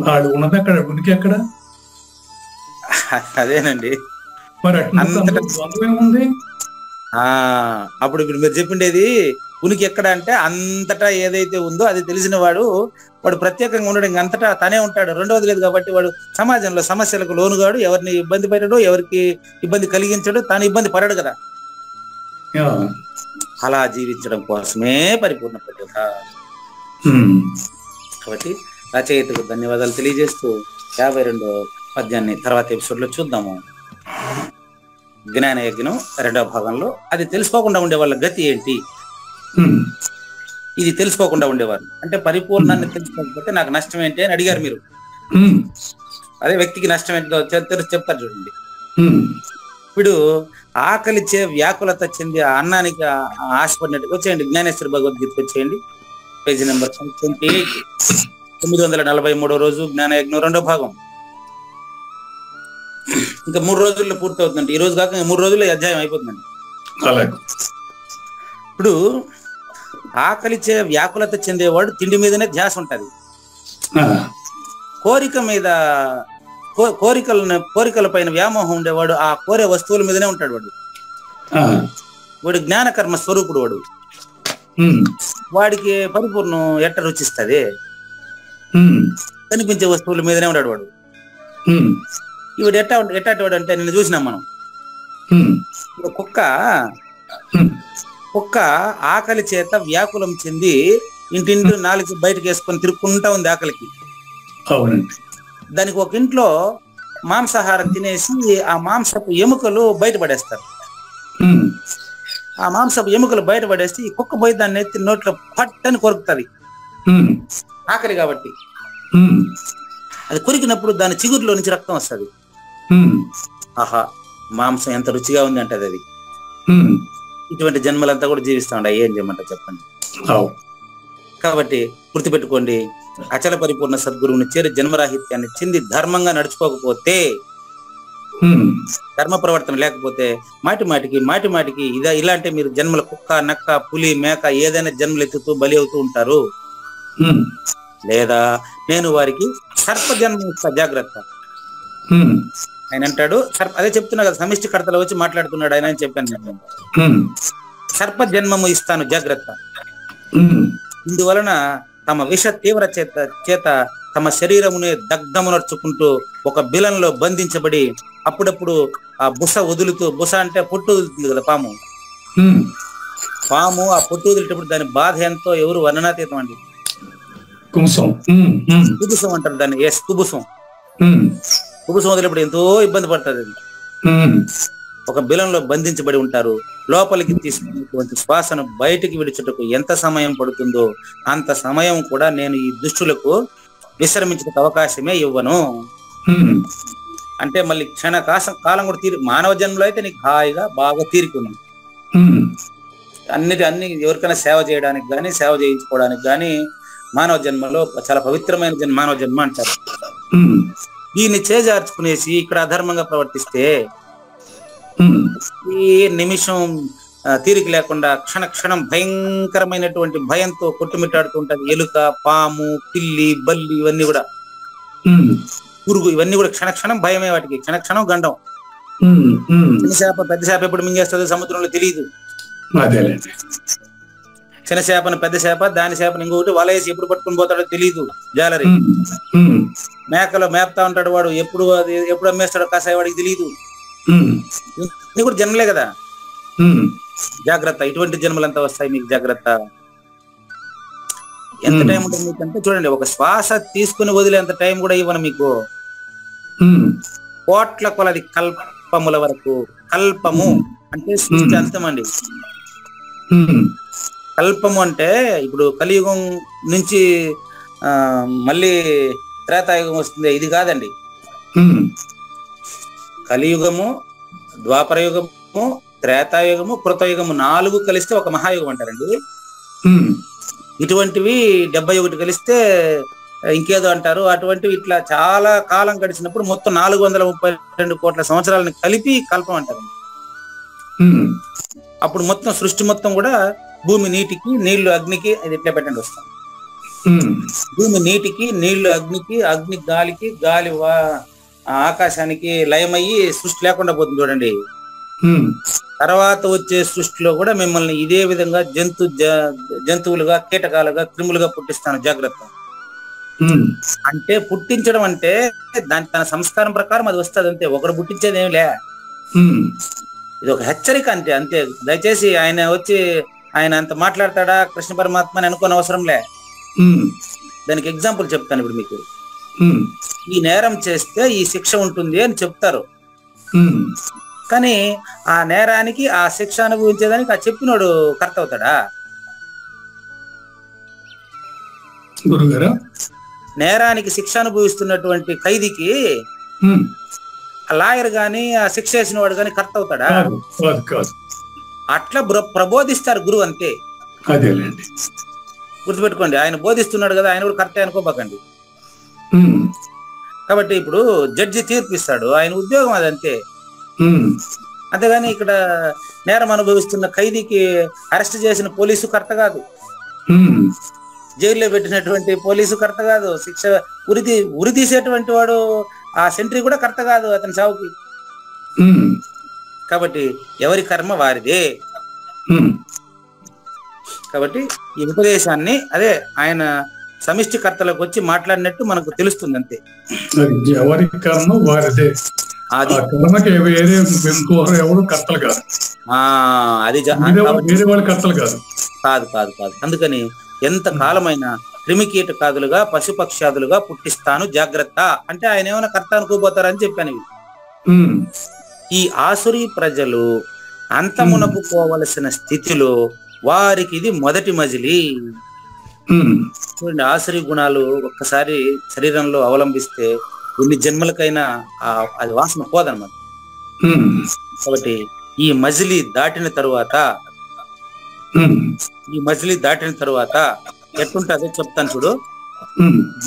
వాడు ఉన్నది అక్కడ, ఉనికి ఎక్కడ? అదేనండి. మరి అట్లా ద్వంద్వం ఏముంది? అప్పుడు ఇప్పుడు మీరు చెప్పిండేది ఉనికి ఎక్కడ అంటే అంతటా ఏదైతే ఉందో అది తెలిసిన వాడు ప్రత్యేకంగా ఉండడం, అంతటా తనే ఉంటాడు. రెండవది లేదు కాబట్టి వాడు సమాజంలో సమస్యలకు లోనుగాడు, ఎవరిని ఇబ్బంది పెట్టడు, ఎవరికి ఇబ్బంది కలిగించడు, తాను ఇబ్బంది పడడు కదా. యా. అలా జీవించడం కోసమే పరిపూర్ణ పద్ధత. ఉమ్, కాబట్టి రచయితకు ధన్యవాదాలు తెలియజేస్తూ 52వ పద్యాన్ని తర్వాత ఎపిసోడ్ లో చూద్దాము. జ్ఞాన యజ్ఞం 2వ భాగంలో అది తెలుసుకోకుండా ఉండే వాళ్ళ గతి ఏంటి, ఉమ్, ఇది తెలుసుకోకుండా ఉండేవారు అంటే పరిపూర్ణాన్ని తెలుసుకోకపోతే నాకు నష్టం ఏంటి అని అడిగారు మీరు. ఉమ్, అదే వ్యక్తికి నష్టం ఏంటో చెప్తారు చూడండి. ఉమ్, ఇప్పుడు ఆకలిచే వ్యాకులత చెంది ఆ అన్నానికి ఆశపడినట్టు వచ్చేయండి. జ్ఞానేశ్వర భగవద్గీతకు వచ్చేయండి, పేజీ నెంబర్ 28, 943 రోజు జ్ఞానయజ్ఞం 2వ భాగం. ఇంకా 3 రోజుల్లో పూర్తవుతుందండి. ఈ రోజు కాక 3 రోజుల్లో అధ్యాయం అయిపోతుందండి. అలాగే. ఇప్పుడు ఆకలిచే వ్యాకులత చెందేవాడు తిండి మీదనే ధ్యాస ఉంటది. కోరిక మీద కోరికల పైన వ్యామోహం ఉండేవాడు ఆ కోరే వస్తువుల మీదనే ఉంటాడు. వాడు జ్ఞాన కర్మ స్వరూపుడు. వాడికి పరిపూర్ణం ఎట్ట రుచిస్తుంది? కనిపించే వస్తువుల మీదనే ఉంటాడు వాడు. ఇవాడు ఎట్టాటి వాడు అంటే నిన్ను చూసినాం మనం. కుక్క ఆకలి చేత వ్యాకులం చెంది ఇంటింటి నాలుగు బయటకు వేసుకొని తిరుక్కుంటా ఉంది ఆకలికి. దానికి ఒక ఇంట్లో మాంసాహారం తినేసి ఆ మాంసపు ఎముకలు బయటపడేస్తారు. ఆ మాంసపు ఎముకలు బయటపడేసి ఈ కుక్క పోయి దాన్ని ఎత్తి నోట్లో పట్టని కొరుకుతుంది, ఆకలి కాబట్టి. అది కొరికినప్పుడు దాని చిగురులో నుంచి రక్తం వస్తుంది. ఆహా, మాంసం ఎంత రుచిగా ఉంది అంటది అది. ఇటువంటి జన్మలంతా కూడా జీవిస్తా ఉండ, ఏం చేయమంటారు చెప్పండి. కాబట్టి గుర్తుపెట్టుకోండి, అచల పరిపూర్ణ సద్గురువుని చేరి జన్మరాహిత్యాన్ని చెంది ధర్మంగా నడుచుకోకపోతే, ధర్మ ప్రవర్తన లేకపోతే మాటి మాటికి ఇలాంటి మీరు జన్మల కుక్క, నక్క, పులి, మేక ఏదైనా జన్మలు ఎత్తుతూ బలి అవుతూ ఉంటారు. లేదా నేను వారికి సర్ప జన్మ ఇస్తా, జాగ్రత్త. ఆయన అంటాడు, అదే చెప్తున్నా కదా, సమిష్టి కర్తలో వచ్చి మాట్లాడుతున్నాడు ఆయన అని చెప్పాను నేను. సర్ప జన్మము ఇస్తాను, జాగ్రత్త. ఇందువలన తమ విష తీవ్ర చేత తమ శరీరమునే దగ్ధమునర్చుకుంటూ ఒక బిలంలో బంధించబడి అప్పుడప్పుడు ఆ బుస వదులుతూ, బుస అంటే పొట్టు వదులుతుంది కదా పాము, పాము ఆ పొట్టు వదిలేటప్పుడు దాని బాధ ఎంతో ఎవరు వర్ణనాతీతం అండి. కుబుసం అంటారు దాన్ని. కుబుసం వదిలేప్పుడు ఎంతో ఇబ్బంది పడుతుంది. ఒక బిలంలో బంధించబడి ఉంటారు. లోపలికి తీసుకున్నటువంటి శ్వాసను బయటికి విడిచుటకు ఎంత సమయం పడుతుందో అంత సమయం కూడా నేను ఈ దుష్టులకు విశ్రమించడానికి అవకాశమే ఇవ్వను. అంటే మళ్ళీ కాలం కూడా మానవ జన్మలో అయితే నీకు హాయిగా బాగా తీరుకుంది. అన్ని ఎవరికైనా సేవ చేయడానికి కానీ సేవ చేయించుకోవడానికి కానీ మానవ జన్మలో చాలా పవిత్రమైన మానవ జన్మ అంటారు. దీన్ని చేజార్చుకునేసి ఇక్కడ అధర్మంగా ప్రవర్తిస్తే ఈ నిమిషం తీరిక లేకుండా క్షణం భయంకరమైనటువంటి భయంతో కొట్టుమిట్టాడుతూ ఉంటది. ఎలుక, పాము, పిల్లి, బల్లి ఇవన్నీ కూడా, పురుగు ఇవన్నీ కూడా క్షణం భయమే. వాటికి క్షణం గండం. చిన్న చేప పెద్ద చేప ఎప్పుడు మింగేస్తుందో సముద్రంలో తెలియదు. చిన్న చేపను పెద్ద చేప, దాని చేపను ఇంకొకటి వలయేసి ఎప్పుడు పట్టుకుని పోతాడో తెలియదు. జాలరి మేకలో మేపుతా ఉంటాడు వాడు, ఎప్పుడు అమ్మేస్తాడో కాసాయి వాడికి తెలియదు. ఇన్ని కూడా జన్మలే కదా. జాగ్రత్త, ఇటువంటి జన్మలంతా వస్తాయి మీకు. జాగ్రత్త. ఎంత టైం ఉంటుంది మీకంటే చూడండి, ఒక శ్వాస తీసుకుని వదిలేంత టైం కూడా ఇవ్వను మీకు. కోట్ల కొలది కల్పముల వరకు. కల్పము అంటే సృష్టి అంతం అండి. కల్పము అంటే ఇప్పుడు కలియుగం నుంచి మళ్ళీ త్రేతాయుగం వస్తుంది, ఇది కాదండి. కలియుగము, ద్వాపరయుగము, త్రేతాయుగము, కృతయుగము 4 కలిస్తే ఒక మహాయుగం అంటారండి. ఇటువంటివి 71 కలిస్తే ఇంకేదో అంటారు. అటువంటివి ఇట్లా చాలా కాలం గడిచినప్పుడు మొత్తం 432 కోట్ల సంవత్సరాలను కలిపి కల్పం అంటారు. అప్పుడు మొత్తం సృష్టి మొత్తం కూడా భూమి నీటికి, నీళ్లు అగ్నికి, అది ఎట్లా పెట్టండి వస్తాం. భూమి నీటికి, నీళ్లు అగ్నికి, అగ్ని గాలికి, గాలి ఆకాశానికి లయమయ్యి సృష్టి లేకుండా పోతుంది చూడండి. తర్వాత వచ్చే సృష్టిలో కూడా మిమ్మల్ని ఇదే విధంగా జంతువులుగా, కీటకాలుగా, క్రిములుగా పుట్టిస్తాను. జాగ్రత్త. అంటే పుట్టించడం అంటే దాని తన సంస్కారం ప్రకారం అది వస్తుంది అంతే. ఒకడు పుట్టించేది ఏమి లే. ఇది ఒక హెచ్చరిక అంతే. దయచేసి ఆయన అంత మాట్లాడతాడా కృష్ణ పరమాత్మ అని అనుకోని అవసరం లే. దానికి ఎగ్జాంపుల్ చెప్తాను ఇప్పుడు మీకు. ఈ నేరం చేస్తే ఈ శిక్ష ఉంటుంది అని చెప్తారు. కానీ ఆ నేరానికి ఆ శిక్ష అనుభవించేదానికి ఆ చెప్పినోడు కర్త అవుతాడా? గురుగారు, నేరానికి శిక్ష అనుభవిస్తున్నటువంటి ఖైదీకి లాయర్ గాని ఆ శిక్ష వేసిన వాడు గాని కర్త అవుతాడా? అట్లా ప్రబోధిస్తారు గురువు అంతే. గుర్తుపెట్టుకోండి, ఆయన బోధిస్తున్నాడు కదా, ఆయన కూడా కర్త అనుకోబాకండి. కాబట్టి ఇప్పుడు జడ్జి తీర్పిస్తాడు, ఆయన ఉద్యోగం అదంతే. అంతేగాని ఇక్కడ నేరం అనుభవిస్తున్న ఖైదీకి అరెస్ట్ చేసిన పోలీసు కర్త కాదు, జైల్లో పెట్టినటువంటి పోలీసు కర్త కాదు, శిక్ష ఉరి తీసేటువంటి వాడు ఆ సెంట్రీ కూడా కర్త కాదు అతని చావుకి. కాబట్టి ఎవరి కర్మ వారిదే. కాబట్టి ఈ ఉపదేశాన్ని అదే ఆయన సమిష్టి కర్తలకు వచ్చి మాట్లాడినట్టు మనకు తెలుస్తుంది అంతే. ఎవరి కర్మ వారిదే. అది ఎవరు కర్తలు కాదు. అది కర్తలు కాదు. కాదు కాదు కాదు. అందుకని ఎంత కాలమైనా క్రిమికీటకాదులుగా, పశుపక్షాదులుగా పుట్టిస్తాను జాగ్రత్త అంటే ఆయన ఏమైనా కర్త అనుకోబోతారని చెప్పాను. ఈ ఆసురీ ప్రజలు అంతమునకు పోవలసిన స్థితిలో వారికి ఇది మొదటి మజిలీ. చూడండి, ఆసురీ గుణాలు ఒక్కసారి శరీరంలో అవలంబిస్తే ఎన్ని జన్మలకైనా అది వాసన పోదన్నమాట. కాబట్టి ఈ మజిలీ దాటిన తరువాత ఎట్లుంటుందో చెప్తాను చూడు.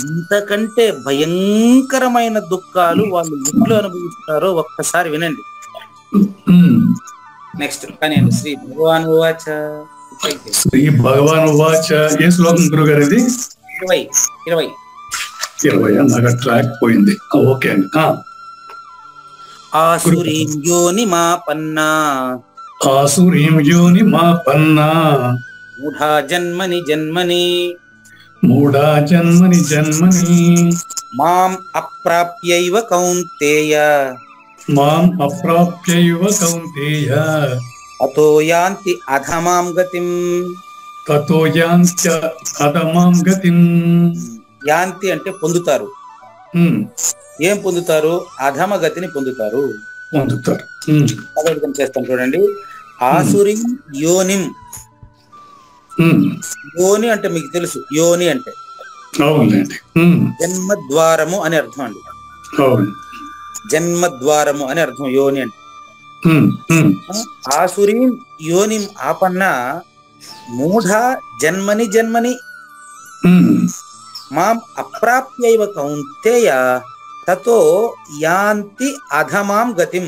ఇంతకంటే భయంకరమైన దుఃఖాలు వాళ్ళు ఎట్లు అనుభవిస్తారో ఒక్కసారి వినండి. నెక్స్ట్ కానీ శ్రీ భగవాన్ వాచ. శ్రీ భగవాన్ వాచ. ఏ శ్లోకం గురుగారు ఇది? 20 నాకు ట్రాక్ పోయింది. ఓకే అండి. ఆసురీం యోని మా పన్నా మూఢా జన్మని జన్మని మూఢా జన్మని జన్మని మాం అప్రాప్యైవ కౌంతేయ మాం అప్రాప్యైవ కౌంతేయ అతో యాంతి అధమాం గతిం. తతో యాంత్య అధమాం గతిం. యాంతి అంటే పొందుతారు. ఏం పొందుతారు? అధమ గతిని పొందుతారు. పొందుతారు. అదర్థం చేస్తాం చూడండి. ఆసురి యోనిం. యోని అంటే మీకు తెలుసు, యోని అంటే జన్మద్వారము అని అర్థం అండి. జన్మద్వారము అని అర్థం యోని అంటే. ఆసురి యోనిం ఆపన్న మూఢ జన్మని జన్మని మాం అప్రాప్యైవ కౌంతేయ తతో యాంతి అధమాం గతిం.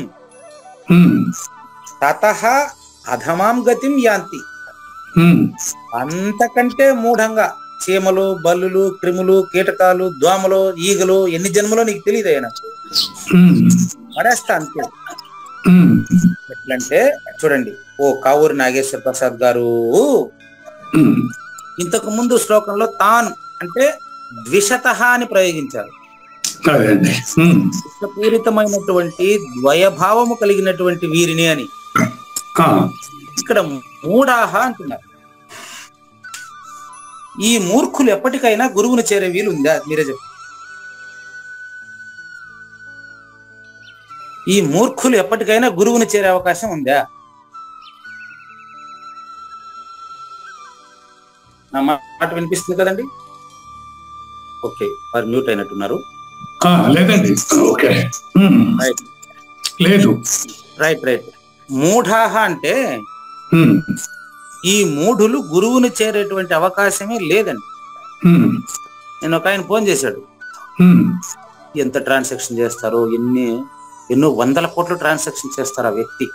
తతః అధమాం గతిం యాంతి. అంతకంటే మూఢంగా చీమలు, బల్లులు, క్రిములు, కీటకాలు, దోమలు, ఈగలు ఎన్ని జన్మలో నీకు తెలియదు. నాకు పడేస్తా అంతే. ఎట్లంటే చూడండి, ఓ కావూరి నాగేశ్వర ప్రసాద్ గారు ఇంతకు ముందు శ్లోకంలో తాను అంటే ద్విషతః అని ప్రయోగించారు. విషపూరితమైనటువంటి ద్వయభావము కలిగినటువంటి వీరిని అని. ఇక్కడ మూఢాహ అంటున్నారు. ఈ మూర్ఖులు ఎప్పటికైనా గురువుని చేరే వీలు ఉందా? మీరే చెప్పండి. ఈ మూర్ఖులు ఎప్పటికైనా గురువుని చేరే అవకాశం ఉందా? నా మాట వినిపిస్తుంది కదండి? ఓకే, వారు మ్యూట్ అయినట్టున్నారు. లేదండి. ఓకే, లేదు. Right right. మూఢాహ అంటే ఈ మూఢులు గురువుని చేరేటువంటి అవకాశమే లేదండి. నేను ఒక ఆయన ఫోన్ చేశాడు. ఎంత ట్రాన్సాక్షన్ చేస్తారో, ఎన్నో వందల కోట్లు ట్రాన్సాక్షన్ చేస్తారు ఆ వ్యక్తి.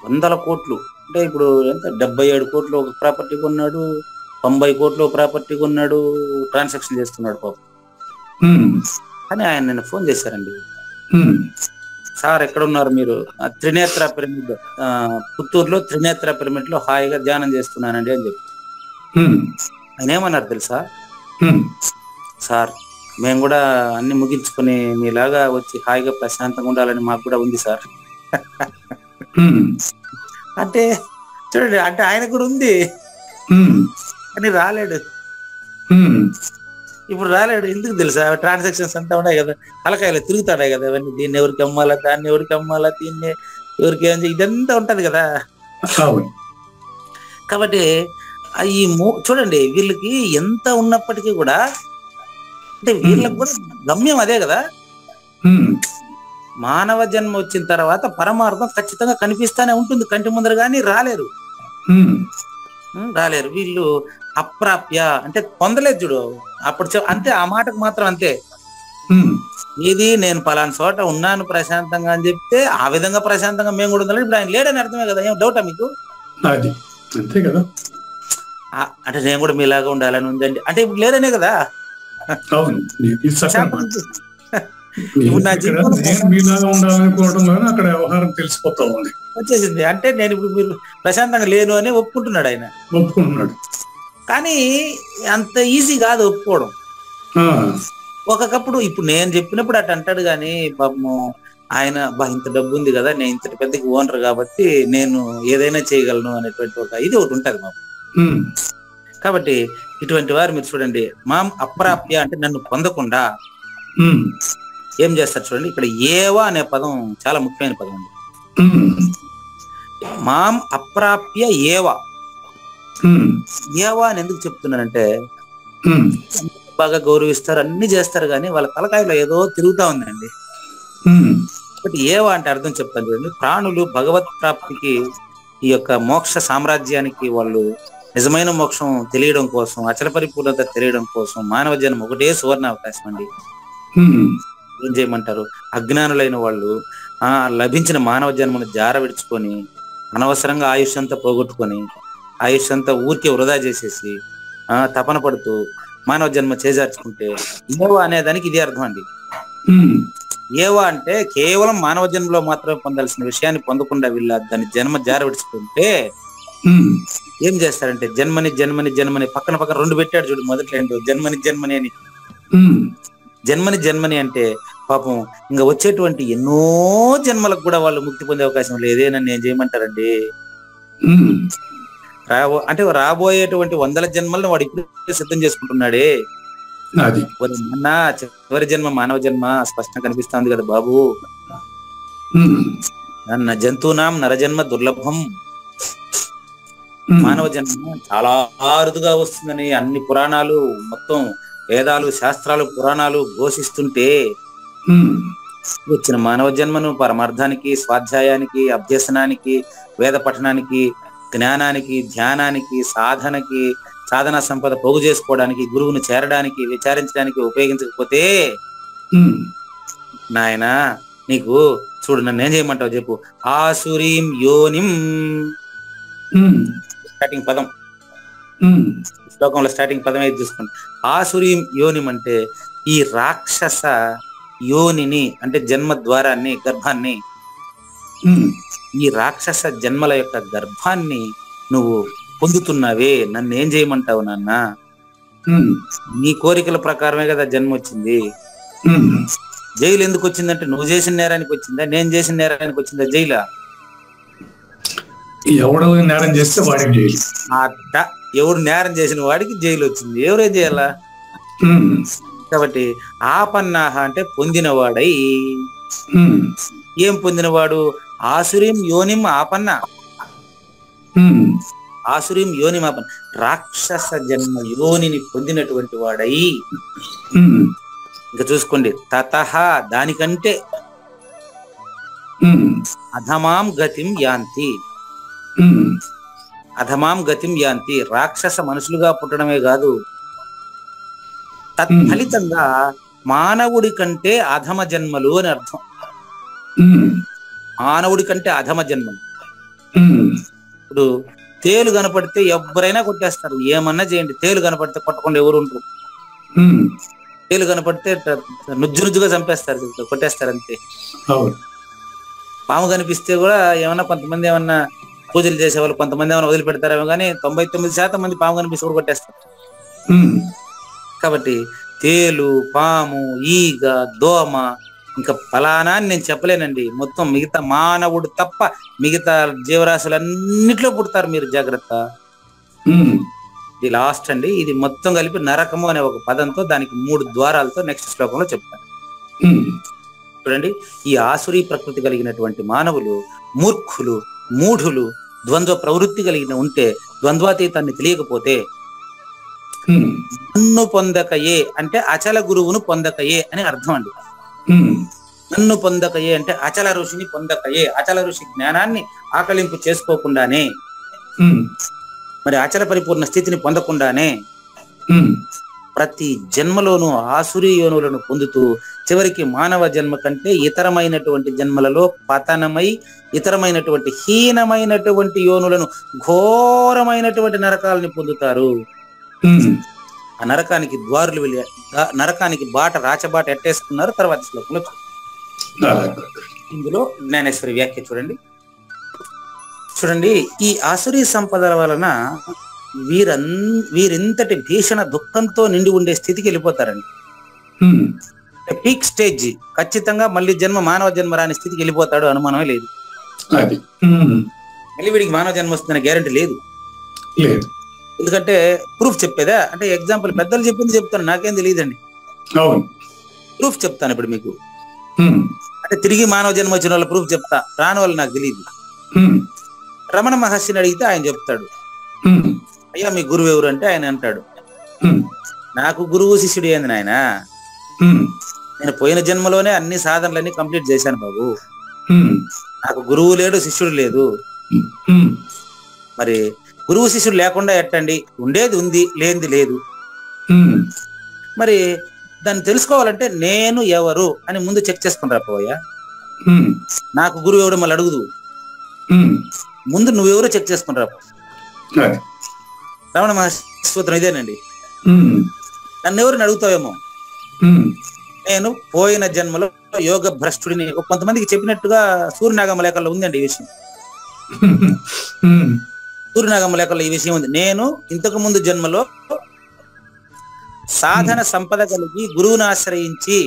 100 కోట్లు అంటే ఇప్పుడు ఎంత 77 కోట్లు ఒక ప్రాపర్టీ కొన్నాడు, 90 కోట్లు ఒక ప్రాపర్టీ కొన్నాడు, ట్రాన్సాక్షన్ చేస్తున్నాడు పాపం. కానీ ఆయన నిన్న ఫోన్ చేశారండి. సార్ ఎక్కడున్నారు మీరు? త్రినేత్ర పిరమిడ్, పుత్తూరులో త్రినేత్ర పిరమిడ్ లో హాయిగా ధ్యానం చేస్తున్నానండి అని చెప్పి. ఆయన ఏమన్నారు తెలుసా? సార్ మేము కూడా అన్ని ముగించుకొని మీలాగా వచ్చి హాయిగా ప్రశాంతంగా ఉండాలని మాకు కూడా ఉంది సార్. అంటే చూడండి, అంటే ఆయన కూడా ఉంది కానీ రాలేడు. ఇప్పుడు రాలేడు. ఎందుకు తెలుసా? ట్రాన్సాక్షన్స్ అంతా ఉన్నాయి కదా, తలకాయలు తిరుగుతాడాయి కదా అవన్నీ. దీన్ని ఎవరికి అమ్మాలా, దాన్ని ఎవరికి అమ్మాలా, దీన్ని ఎవరికి ఏం, ఇదంతా ఉంటది కదా. కాబట్టి ఈ చూడండి, వీళ్ళకి ఎంత ఉన్నప్పటికీ కూడా అంటే వీళ్ళకి కూడా గమ్యం అదే కదా. మానవ జన్మ వచ్చిన తర్వాత పరమార్థం ఖచ్చితంగా కనిపిస్తానే ఉంటుంది కంటి ముందర, కానీ రాలేరు. వీళ్ళు అప్రాప్య అంటే పొందలేదు చూడు. అప్పుడు అంతే, ఆ మాటకు మాత్రం అంతే. ఇది నేను పలానా చోట ఉన్నాను ప్రశాంతంగా అని చెప్తే ఆ విధంగా ప్రశాంతంగా మేము కూడా ఉండాలి. ఇప్పుడు ఆయన లేడని అర్థమే కదా. ఏం డౌటా మీకు? అంతే కదా. అంటే నేను కూడా మీలాగా ఉండాలని ఉందండి అంటే ఇప్పుడు లేదనే కదా. ఇప్పుడు నా జీవితంలో మీలాగా ఉండాలనుకోవడం వల్ల అక్కడ వ్యవహారం తెలిసిపోతా ఉంది, వచ్చేసింది. అంటే నేను ఇప్పుడు మీరు ప్రశాంతంగా లేను అని ఒప్పుకుంటున్నాడు ఆయన. ఒప్పుకుంటున్నాడు. కానీ అంత ఈజీ కాదు ఒప్పుకోవడం. ఒకప్పుడు ఇప్పుడు నేను చెప్పినప్పుడు అటు అంటాడు, కానీ పాపము ఆయన ఇంత డబ్బు ఉంది కదా, నేను ఇంత పెద్దకి ఓనర్ కాబట్టి నేను ఏదైనా చేయగలను అనేటువంటి ఒక ఇది ఒకటి ఉంటది మాకు. కాబట్టి ఇటువంటి వారు మీరు చూడండి, మాం అప్రాప్య అంటే నన్ను పొందకుండా ఏం చేస్తారు చూడండి. ఇక్కడ ఏవా అనే పదం చాలా ముఖ్యమైన పదం అండి. మాం అప్రాప్య ఏవా. ఏవా అని ఎందుకు చెప్తున్నానంటే బాగా గౌరవిస్తారు, అన్ని చేస్తారు, కానీ వాళ్ళ తలకాయలో ఏదో తిరుగుతా ఉందండి. బట్ ఏవా అంటే అర్థం చెప్తాను చూడండి. ప్రాణులు భగవత్ ప్రాప్తికి, ఈ యొక్క మోక్ష సామ్రాజ్యానికి వాళ్ళు నిజమైన మోక్షం తెలియడం కోసం, అచల పరిపూర్ణత తెలియడం కోసం మానవ జన్మ ఒకటే సువర్ణ అవకాశం అండి. ఏం చేయమంటారు? అజ్ఞానులైన వాళ్ళు లభించిన మానవ జన్మను జార విడుచుకొని అనవసరంగా ఆయుష్ అంతా పోగొట్టుకొని ఆయుష్ అంతా ఊరికే వృధా చేసేసి తపన పడుతూ మానవ జన్మ చేజార్చుకుంటే ఏవా అనేదానికి ఇదే అర్థం అండి. ఏవా అంటే కేవలం మానవ జన్మలో మాత్రమే పొందాల్సిన విషయాన్ని పొందకుండా వీళ్ళ దాని జన్మ జార విడుచుకుంటే ఉమ్, ఏం చేస్తారంటే జన్మని జన్మని జన్మని పక్కన పక్కన రెండు పెట్టాడు చూడు, మొదట్లో ఏంటో జన్మని జన్మని అని. ఉమ్, జన్మని జన్మని అంటే పాపం ఇంకా వచ్చేటువంటి ఎన్నో జన్మలకు కూడా వాళ్ళు ముక్తి పొందే అవకాశం లేదే, నన్ను ఏం చేయమంటారండి. ఉమ్, అంటే రాబోయేటువంటి వందల జన్మలను వాడు ఇప్పుడు సిద్ధం చేసుకుంటున్నాడే. అది మొన్న చివరి జన్మ మానవ జన్మ స్పష్టంగా కనిపిస్తుంది కదా బాబు. ఉమ్, జంతువునాం నరజన్మ దుర్లభం. ఉమ్, మానవ జన్మ చాలా అరుదుగా వస్తుందని అన్ని పురాణాలు, మొత్తం వేదాలు, శాస్త్రాలు, పురాణాలు ఘోషిస్తుంటే ఉమ్, వచ్చిన మానవ జన్మను పరమార్థానికి, స్వాధ్యాయానికి, అభ్యసనానికి, వేద పఠనానికి, జ్ఞానానికి, ధ్యానానికి, సాధనకి, సాధన సంపద పోగు చేసుకోవడానికి, గురువును చేరడానికి, విచారించడానికి ఉపయోగించకపోతే ఉమ్, నాయనా నీకు చూడు, నన్ను ఏం చేయమంటావు చెప్పు. ఆసురీం యోనిం, ఉమ్, స్టార్టింగ్ పదం, ఉమ్, శ్లోకంలో స్టార్టింగ్ పదం ఏది చూసుకోండి. ఆసురీం యోనిం అంటే ఈ రాక్షస యోనిని, అంటే జన్మ ద్వారాన్ని, గర్భాన్ని, ఉమ్, ఈ రాక్షస జన్మల యొక్క గర్భాన్ని నువ్వు పొందుతున్నావే, నన్ను ఏం చేయమంటావు నాన్న? ఉమ్, నీ కోరికల ప్రకారమే కదా జన్మ వచ్చింది. ఉమ్. జైలు ఎందుకు వచ్చిందంటే నువ్వు చేసిన నేరానికి వచ్చిందా, నేను చేసిన నేరానికి వచ్చిందా జైలా? ఎవడో నేరం చేస్తే వాడికి జైలు. అట్ట ఎవడు నేరం చేసిన వాడికి జైలు వచ్చింది, ఎవరేం చేయాలా? ఉమ్, కాబట్టి ఆపన్నాహ అంటే పొందినవాడై. ఉమ్, ఏం పొందినవాడు? ఆసురీం యోనిం ఆపన్న. ఉమ్, ఆసురీం యోనిం ఆపన్న, రాక్షస జన్మ యోనిని పొందినటువంటి వాడై. ఉమ్, ఇంకా చూసుకోండి, తతః దానికంటే ఉమ్, అధమాం గతిం యాంతి. ఉమ్, అధమాం గతిం యాంతి, రాక్షస మనుషులుగా పుట్టడమే కాదు, తత్ఫలితంగా మానవుడి కంటే అధమ జన్మలు అని అర్థం. ఉమ్, మానవుడి కంటే అధమ జన్మలు. ఉమ్, ఇప్పుడు తేలు కనపడితే ఎవరైనా కొట్టేస్తారు, ఏమన్నా చేయండి, తేలు కనపడితే కొట్టకుండా ఎవరు ఉంటారు? ఉమ్, తేలు కనపడితే నుజ్జు నుజ్జుగా చంపేస్తారు, కొట్టేస్తారు అంతే. అవును. పాము కనిపిస్తే కూడా ఏమన్నా కొంతమంది ఏమన్నా పూజలు చేసేవాళ్ళు కొంతమంది ఏమైనా వదిలిపెడతారేమో, కానీ 99% మంది పాము కనిపిస్తే కూడా కొట్టేస్తారు. ఉమ్, కాబట్టి తేలు, పాము, ఈగ, దోమ, ఇంకా ఫలానా అని నేను చెప్పలేనండి, మొత్తం మిగతా మానవుడు తప్ప మిగతా జీవరాశులన్నిట్లో పుడతారు, మీరు జాగ్రత్త. ఉమ్, ఇది లాస్ట్ అండి, ఇది మొత్తం కలిపి నరకము అనే ఒక పదంతో, దానికి 3 ద్వారాలతో నెక్స్ట్ శ్లోకంలో చెప్తాను. ఉమ్, చూడండి, ఈ ఆసురీ ప్రకృతి కలిగినటువంటి మానవులు మూర్ఖులు, మూఢులు, ద్వంద్వ ప్రవృత్తి కలిగిన ఉంటే, ద్వంద్వాతీతాన్ని తెలియకపోతే, ఉమ్, నన్ను పొందకయే అంటే అచల గురువును పొందకయే అని అర్థం అండి. ఉమ్, నన్ను పొందకయే అంటే అచల ఋషిని పొందకయే, అచల ఋషి జ్ఞానాన్ని ఆకలింపు చేసుకోకుండానే, ఉమ్, మరి అచల పరిపూర్ణ స్థితిని పొందకుండానే ఉమ్, ప్రతి జన్మలోనూ ఆసురీ యోనులను పొందుతూ చివరికి మానవ జన్మ కంటే ఇతరమైనటువంటి జన్మలలో పతనమై ఇతరమైనటువంటి హీనమైనటువంటి యోనులను, ఘోరమైనటువంటి నరకాలని పొందుతారు. ఉమ్, ఆ నరకానికి ద్వారులు వెళ్ళి నరకానికి బాట రాచబాట ఎట్టేసుకున్నారు తర్వాత శ్లోకంలో అలాగే. ఇందులో జ్ఞానేశ్వరి వ్యాఖ్య చూడండి. చూడండి, ఈ ఆసురీ సంపదల వలన వీరింతటి భీషణ దుఃఖంతో నిండి ఉండే స్థితికి వెళ్ళిపోతారండి. ఉమ్, పీక్ స్టేజ్, ఖచ్చితంగా మళ్ళీ మానవ జన్మ రాని స్థితికి వెళ్ళిపోతాడు, అనుమానమే లేదు. అది ఉమ్, మళ్ళీ వీడికి మానవ జన్మ వస్తుందనే గ్యారెంటీ లేదు. లేదు. ఎందుకంటే ప్రూఫ్ చెప్పేదా అంటే, ఎగ్జాంపుల్ పెద్దలు చెప్పింది చెప్తాను, నాకేం తెలియదండి, అవును. ప్రూఫ్ చెప్తాను ఇప్పుడు మీకు. ఉమ్, అంటే తిరిగి మానవ జన్మ వచ్చిన వాళ్ళ ప్రూఫ్ చెప్తా, రాని వాళ్ళు నాకు తెలియదు. ఉమ్, రమణ మహర్షిని అడిగితే ఆయన చెప్తాడు, ఉమ్, అయ్యా మీ గురువు ఎవరు అంటే ఆయన అంటాడు, ఉమ్, నాకు గురువు శిష్యుడు ఏంది నాయన, ఉమ్, నేను పోయిన జన్మలోనే అన్ని సాధనలన్నీ కంప్లీట్ చేశాను బాబు, ఉమ్, నాకు గురువు లేడు, శిష్యుడు లేదు. ఉమ్, మరి గురువు శిష్యుడు లేకుండా ఎట్టండి, ఉండేది ఉంది, లేనిది లేదు. ఉమ్, మరి దాన్ని తెలుసుకోవాలంటే నేను ఎవరు అని ముందు చెక్ చేసుకుని రాపోయా. ఉమ్, నాకు గురువు ఎవడు మళ్ళీ అడుగుదు, ఉమ్, ముందు నువ్వెవరో చెక్ చేసుకుని రాపో. అది రమణ మహర్షి సూత్రం ఇదేనండి. ఉమ్, నన్ను ఎవరిని అడుగుతావేమో, ఉమ్, నేను పోయిన జన్మలో యోగ భ్రష్టుడిని. కొంతమందికి చెప్పినట్టుగా సూర్యనాగమ లేఖల్లో ఉందండి ఈ విషయం. ఉమ్, సూర్యనాగమ్మ లేఖలో ఈ విషయం ఉంది. నేను ఇంతకు ముందు జన్మలో సాధన సంపద కలిగి గురువుని ఆశ్రయించి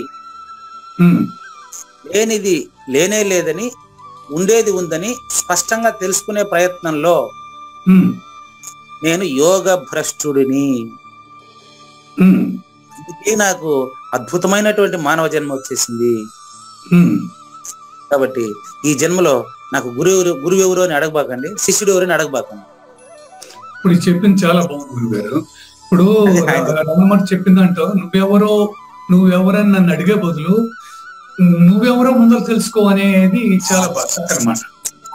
లేనిది లేనే లేదని ఉండేది ఉందని స్పష్టంగా తెలుసుకునే ప్రయత్నంలో నేను యోగ భ్రష్టుడిని. అందుకే నాకు అద్భుతమైనటువంటి మానవ జన్మ వచ్చేసింది. కాబట్టి ఈ జన్మలో నాకు గురువు ఎవరు అని అడగబాకండి, శిష్యుడు ఎవరు అని అడగబాకండి. ఇప్పుడు చెప్పింది చాలా బాగుంది గురుగారు. ఇప్పుడు రమణ చెప్పిందంటో నువ్వెవరని నన్ను అడిగే బదులు నువ్వెవరో ముందర తెలుసుకో అనేది చాలా బాగా అన్నమాట.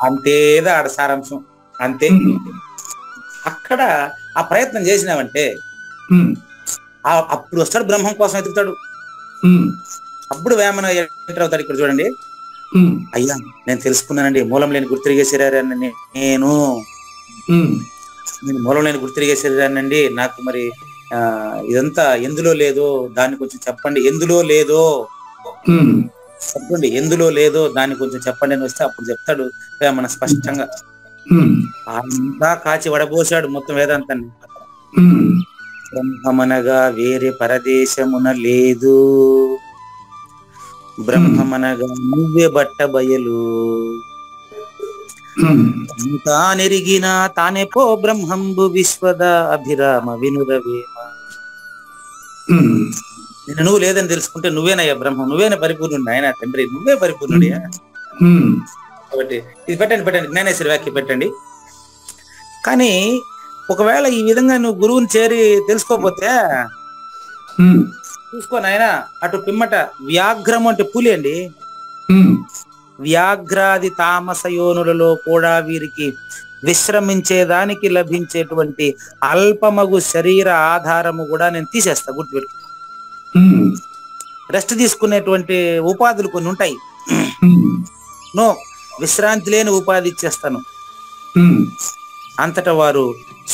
అంతేదా ఆడ సారాంశం. అంతే. అక్కడ ఆ ప్రయత్నం చేసినావంటే అప్పుడు వస్తాడు, బ్రహ్మం కోసం ఎదుగుతాడు. అప్పుడు వేమన ఎంటర్ అవుతాడు. ఇక్కడ చూడండి, అయ్యా నేను తెలుసుకున్నానండి, మూలం లేని గుర్తిరిగే శరీరాన్ని నేను మూలం లేని గుర్తిరిగే శరీరానండి. నాకు మరి ఇదంతా ఎందులో లేదో దాన్ని కొంచెం చెప్పండి, ఎందులో లేదో చెప్పండి, ఎందులో లేదో దాన్ని కొంచెం చెప్పండి అని వస్తే అప్పుడు చెప్తాడు మన స్పష్టంగా. అంతా కాచి వడబోసాడు మొత్తం వేదాంతాన్ని. బ్రహ్మమనగా వేరే పరదేశమున లేదు, బ్రహ్మమనగా నువ్వే బట్ట బయలు, తానెరిగిన తానే పో బ్రహ్మంబు విశ్వద అభిరామ వినురవేమ. నేను నువ్వు లేదని తెలుసుకుంటే నువ్వేనయ్యా బ్రహ్మం, నువ్వేనా పరిపూర్ణుడు ఆయన తండ్రి, నువ్వే పరిపూర్ణుడియా. కాబట్టి ఇది పెట్టండి, జ్ఞానేశ్వరి వాక్యం పెట్టండి. కానీ ఒకవేళ ఈ విధంగా నువ్వు గురువుని చేరి తెలుసుకోకపోతే చూసుకో నాయన, అటు పిమ్మట వ్యాఘ్రం అంటే పులి అండి, వ్యాఘ్రాది తామస యోనులలో కూడా వీరికి విశ్రమించేదానికి లభించేటువంటి అల్పమగు శరీర ఆధారము కూడా నేను తీసేస్తా, గుర్తుపెట్టు. రెస్ట్ తీసుకునేటువంటి ఉపాధులు కొన్ని ఉంటాయి, నో విశ్రాంతి లేని ఉపాధి ఇచ్చేస్తాను. అంతటా వారు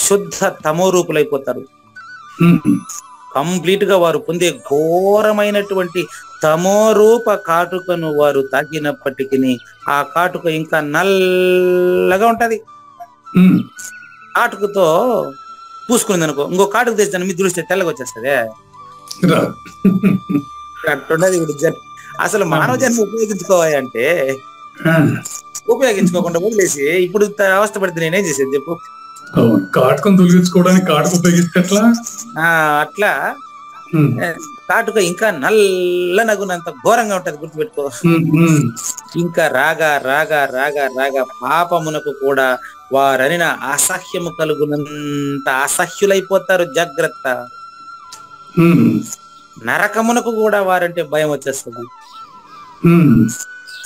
శుద్ధ తమో రూపులైపోతారు. కంప్లీట్ గా వారు పొందే ఘోరమైనటువంటి తమోరూప కాటుకను వారు తాకినప్పటికీ ఆ కాటుక ఇంకా నల్లగా ఉంటది. కాటుకతో పూసుకుంది అనుకో, ఇంకో కాటుకు తెచ్చాను మీ దృష్టి తెల్లగా వచ్చేస్తుంది. అట్లున్నది ఇప్పుడు అసలు మానవ జన్మ ఉపయోగించుకోవాలి అంటే ఉపయోగించుకోకుండా వదిలేసి ఇప్పుడు అవస్థ పడితే నేనేం చేసేది చెప్పు. కాటుకను తొలగించుకోవడానికి కాటుక ఉపయోగిస్తే అట్లా కాటుక ఇంకా నల్ల నగునంత ఘోరంగా ఉంటది, గుర్తుపెట్టుకో. ఇంకా రాగా రాగా రాగా రాగా పాపమునకు కూడా వారనిన అసహ్యము కలుగునంత అసహ్యులైపోతారు, జాగ్రత్త. నరకమునకు కూడా వారంటే భయం వచ్చేస్తుంది.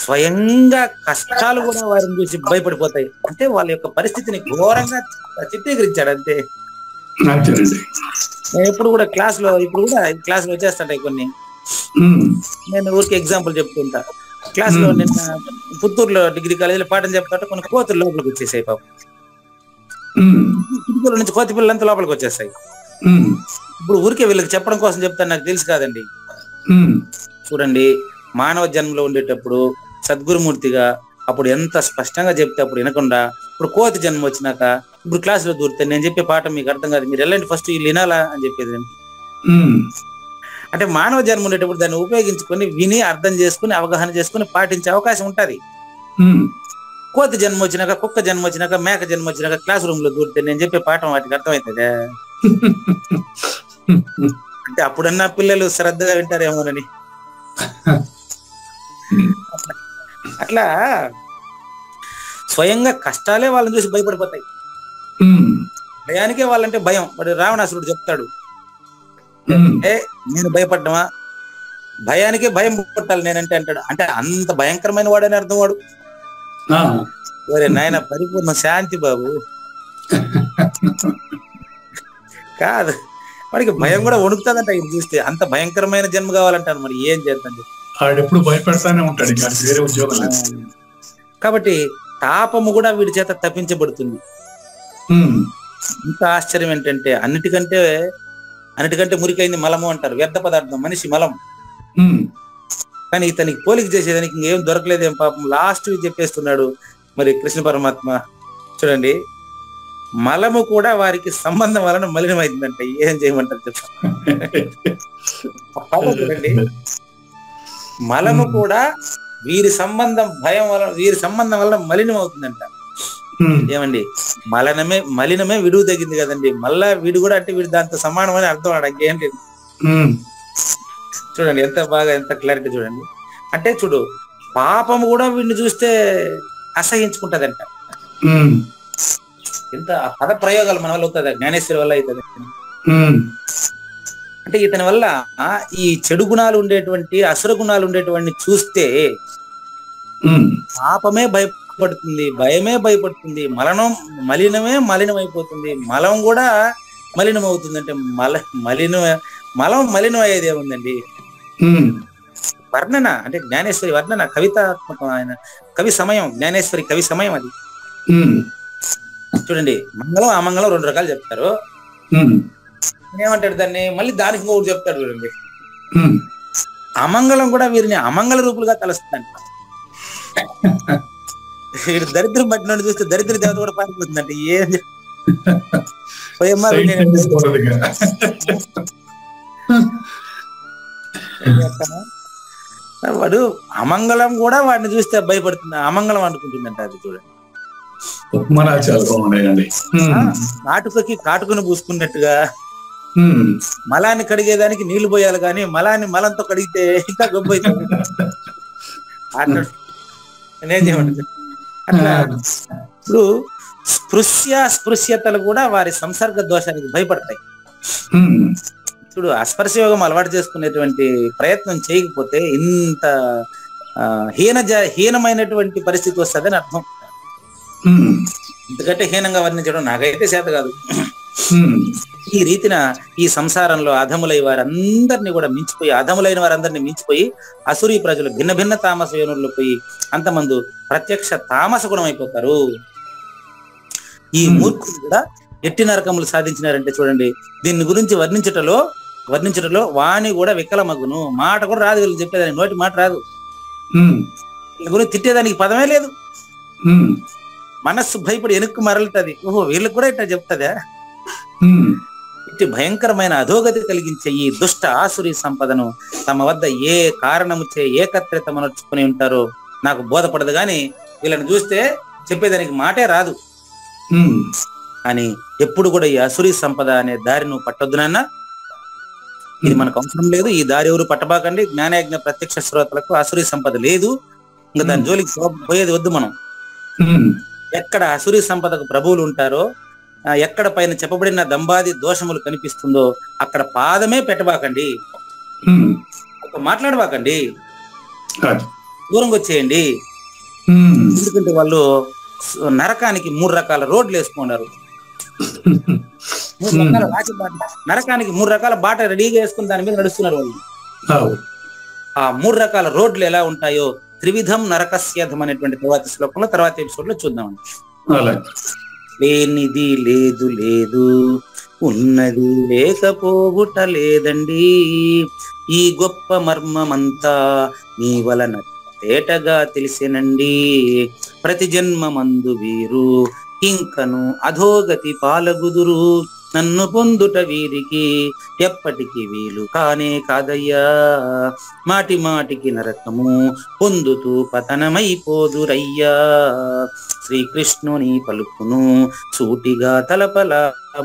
స్వయంగా కష్టాలు కూడా వారిని చూసి భయపడిపోతాయి. అంటే వాళ్ళ యొక్క పరిస్థితిని ఘోరంగా చిత్రీకరించాడు అంతే. నేను ఎప్పుడు కూడా క్లాసులో వచ్చేస్తాయి కొన్ని, నేను ఊరికి ఎగ్జాంపుల్ చెప్తుంటా. క్లాసులో నిన్న పుత్తూరులో డిగ్రీ కాలేజీలో పాఠం చెప్తా కొన్ని కోతులు లోపలికి వచ్చేసాయి. పాపం కిటికీల నుంచి కోతి పిల్లలంతా లోపలికి వచ్చేస్తాయి. ఇప్పుడు ఊరికే వీళ్ళకి చెప్పడం కోసం చెప్తాను, నాకు తెలుసు కాదండి. చూడండి, మానవ జన్మలో ఉండేటప్పుడు సద్గురుమూర్తిగా అప్పుడు ఎంత స్పష్టంగా చెప్తే అప్పుడు వినకుండా, ఇప్పుడు కోతి జన్మ వచ్చినాక ఇప్పుడు క్లాసులో దూరితే నేను చెప్పే పాఠం మీకు అర్థం కాదు, మీరు వెళ్ళండి ఫస్ట్ వీళ్ళు వినాలా అని చెప్పేది. అంటే మానవ జన్మ ఉండేటప్పుడు దాన్ని ఉపయోగించుకొని విని అర్థం చేసుకుని అవగాహన చేసుకుని పాటించే అవకాశం ఉంటది. కోతి జన్మ వచ్చినాక, కుక్క జన్మ వచ్చినాక, మేక జన్మ వచ్చినాక క్లాస్ రూమ్ లో దూరితే నేను చెప్పే పాఠం వాటికి అర్థమవుతుందా? అంటే అప్పుడన్నా పిల్లలు శ్రద్ధగా వింటారేమోనని. అట్లా స్వయంగా కష్టాలే వాళ్ళని చూసి భయపడిపోతాయి. భయానికే వాళ్ళంటే భయం. వాడు రావణాసురుడు చెప్తాడు, నేను భయపడ్డమా, భయానికే భయం పుట్టాలి నేనంటే అంటాడు. అంటే అంత భయంకరమైన వాడని అర్థం. వాడు ఒరే నాయన పరిపూర్ణ శాంతి బాబు కాదు, వాడికి భయం కూడా వణుకుతుందంట ఇది చూస్తే. అంత భయంకరమైన జన్మ కావాలంటాను, మరి ఏం చేద్దాం. ఎప్పుడు భయపడతానే ఉంటాడు, వేరే ఉద్యోగం. కాబట్టి తాపము కూడా వీడి చేత తప్పించబడుతుంది. ఇంత ఆశ్చర్యం ఏంటంటే అన్నిటికంటే మురికైంది మలము అంటారు, వ్యర్థ పదార్థం, మనిషి మలం. కానీ ఇతనికి పోలిక చేసేదానికి ఇంకేం దొరకలేదేం పాపం. లాస్ట్ చెప్పేస్తున్నాడు మరి కృష్ణ పరమాత్మ. చూడండి, మలము కూడా వారికి సంబంధం వలన మలినమైందంట. ఏం చేయమంటారు చెప్పండి. మలము కూడా వీరి సంబంధం వలన మలినం అవుతుందంట. ఏమండి, మలినమే విడుగు తగ్గింది కదండి, మళ్ళా వీడు కూడా అంటే వీడు దాంతో సమానం అని అర్థం అడగ ఏంటి. చూడండి ఎంత క్లారిటీ చూడండి. అంటే చూడు, పాపము కూడా వీడిని చూస్తే అసహించుకుంటదంట. ఎంత పద ప్రయోగాలు మన వల్ల అవుతుంది, జ్ఞానేశ్వరి వల్ల అవుతుంది. అంటే ఇతని వల్ల ఈ చెడు గుణాలు ఉండేటువంటి, అసుర గుణాలు ఉండేటువంటి చూస్తే పాపమే భయపడుతుంది, భయమే భయపడుతుంది, మలినమే మలినమైపోతుంది, మలం కూడా మలినం అవుతుంది. అంటే మలం మలినం అయ్యేది ఏముందండి. వర్ణన అంటే జ్ఞానేశ్వరి వర్ణన కవితాత్మకం. ఆయన కవి సమయం, జ్ఞానేశ్వరి కవి సమయం అది. చూడండి, మంగళం అమంగళం 2 రకాలు చెప్తారు. ఏమంటాడు దాన్ని, మళ్ళీ దానికి ఇంకొకటి చెప్తాడు చూడండి. అమంగళం కూడా వీరిని అమంగళ రూపులుగా తలస్తుందంట. వీడు దరిద్రం పట్టిన చూస్తే దరిద్ర దేవత కూడా పారిపోతుందంట. ఏం వాడు అమంగళం కూడా వాడిని చూస్తే భయపడుతుంది, అమంగళం అనుకుంటుందంట. అది చూడండి, నాటుకకి కాటుకుని పూసుకున్నట్టుగా మలాన్ని కడిగేదానికి నీళ్లు పోయాలి, కానీ మలంతో కడిగితే ఇంకా గొప్ప అవుతుంది. నేనేం చేయమంటుంది అట్లా. ఇప్పుడు స్పృశ్యతలు కూడా వారి సంసర్గ దోషానికి భయపడతాయి. చూడు, అస్పర్శయోగం అలవాటు చేసుకునేటువంటి ప్రయత్నం చేయకపోతే ఇంత హీనమైనటువంటి పరిస్థితి వస్తుందని అర్థం. ఎందుకంటే హీనంగా వర్ణించడం నాకైతే చేత కాదు. ఈ రీతిన ఈ సంసారంలో అధములైన వారందరినీ మించిపోయి అసురీ ప్రజలు భిన్న భిన్న తామస యోనుల్లో పోయి అంతమంది ప్రత్యక్ష తామస గుణం అయిపోతారు. ఈ మూర్ఖులు కూడా ఎట్టి నరకములు సాధించినారంటే చూడండి, దీని గురించి వర్ణించటలో వాణి కూడా వికలమగును. మాట కూడా రాదు, వీళ్ళు చెప్పేదానికి నోటి మాట రాదు, వీళ్ళ గురించి తిట్టేదానికి పదమే లేదు. మనస్సు భయపడి వెనక్కు మరలుతుంది. ఓహో, వీళ్ళకి కూడా ఇట్లా చెప్తుందా? ఇట్టి భయంకరమైన అధోగతి కలిగించే ఈ దుష్ట ఆసురీ సంపదను తమ వద్ద ఏ కారణము చే ఏకత్రితమనర్చుకుని ఉంటారో నాకు బోధపడదు, గాని వీళ్ళని చూస్తే చెప్పేదానికి మాటే రాదు. అని ఎప్పుడు కూడా ఈ అసురీ సంపద అనే దారి నువ్వు పట్టొద్దు నాన్న, ఇది మనకు అవసరం లేదు, ఈ దారి ఎవరు పట్టబాకండి. జ్ఞానయజ్ఞ ప్రత్యక్ష శ్రోతలకు అసురీ సంపద లేదు, ఇంకా దాని జోలికి పోయేది వద్దు. మనం ఎక్కడ అసురీ సంపదకు ప్రభువులు ఉంటారో, ఎక్కడ పైన చెప్పబడిన దంబాది దోషములు కనిపిస్తుందో అక్కడ పాదమే పెట్టబాకండి, మాట్లాడబాకండి, దూరంగా వచ్చేయండి. ఎందుకంటే వాళ్ళు నరకానికి 3 రకాల రోడ్లు వేసుకున్నారు. 3 రకాల నరకానికి 3 రకాల బాట రెడీగా వేసుకుని దాని మీద నడుస్తున్నారు వాళ్ళు. ఆ 3 రకాల రోడ్లు ఎలా ఉంటాయో త్రివిధం నరకస్యధం అనేటువంటి తర్వాతి శ్లోకంలో తర్వాత ఎపిసోడ్ లో చూద్దామండి. లేనిది లేదు, ఉన్నది లేకపోవుట లేదండి, ఈ గొప్ప మర్మమంతా నీ వలన తేటగా తెలిసినండి. ప్రతి జన్మమందు వీరు ఇంకను అధోగతి పాలగుదురు, నన్ను పొందుట వీరికి ఎప్పటికి వీలు కానే కాదయ్యా. మాటి మాటికి నరకము పొందుతూ పతనమైపోదురయ్యా. శ్రీకృష్ణుని పలుకును సూటిగా తలపల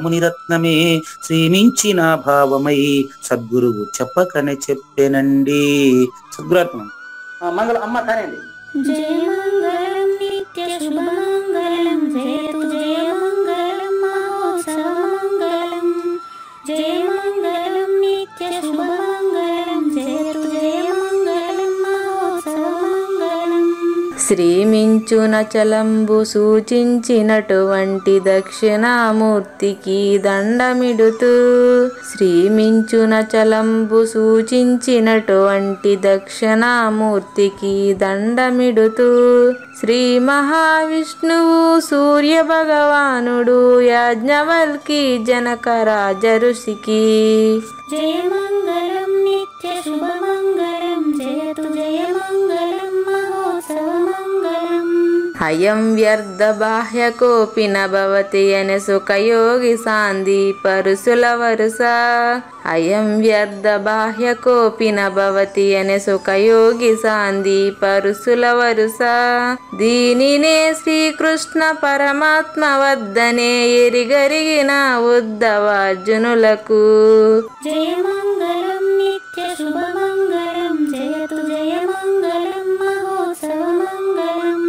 మునిరత్నమే శ్రీమించిన భావమై సద్గురువు చెప్పకనే చెప్పేనండి. సద్గురాత్మ మంగళం అమ్మ కానండి. జయ మంగళం నిత్య శుభమంగళం, జయతు జయ మంగళం మహోత్సవ మంగళం. జయ మంగళం నిత్య శుభమంగళం, జయతు జయ మంగళం మహోత్సవ మంగళం. శ్రీమించున చలంబు సూచించినటువంటి దక్షిణామూర్తికి దండమిడుతూ, శ్రీమించున చలంబు సూచించినటువంటి దక్షిణామూర్తికి దండమిడుతూ, శ్రీ మహావిష్ణువు సూర్య భగవానుడు యాజ్ఞవల్కి జనక రాజ ఋషికి జయ మంగళం నిత్య శుభమంగళం, జయతు జయ మంగళం మహోత్సవ మంగళం. అయం వ్యర్థ బాహ్యకోపి న భవతి అనే సుఖయోగి సాంది పరుసుల వరుస. అయం వ్యర్థ బాహ్యకోపి న భవతి అనే సుఖయోగి సాంది పరుసుల వరుస. దీనినే శ్రీకృష్ణ పరమాత్మ వద్దనే ఎరిగరిగిన ఉద్ధవార్జునులకు. జయమంగళం నిత్య శుభమంగళం జయతు జయమంగళం మహోత్సవమంగళం.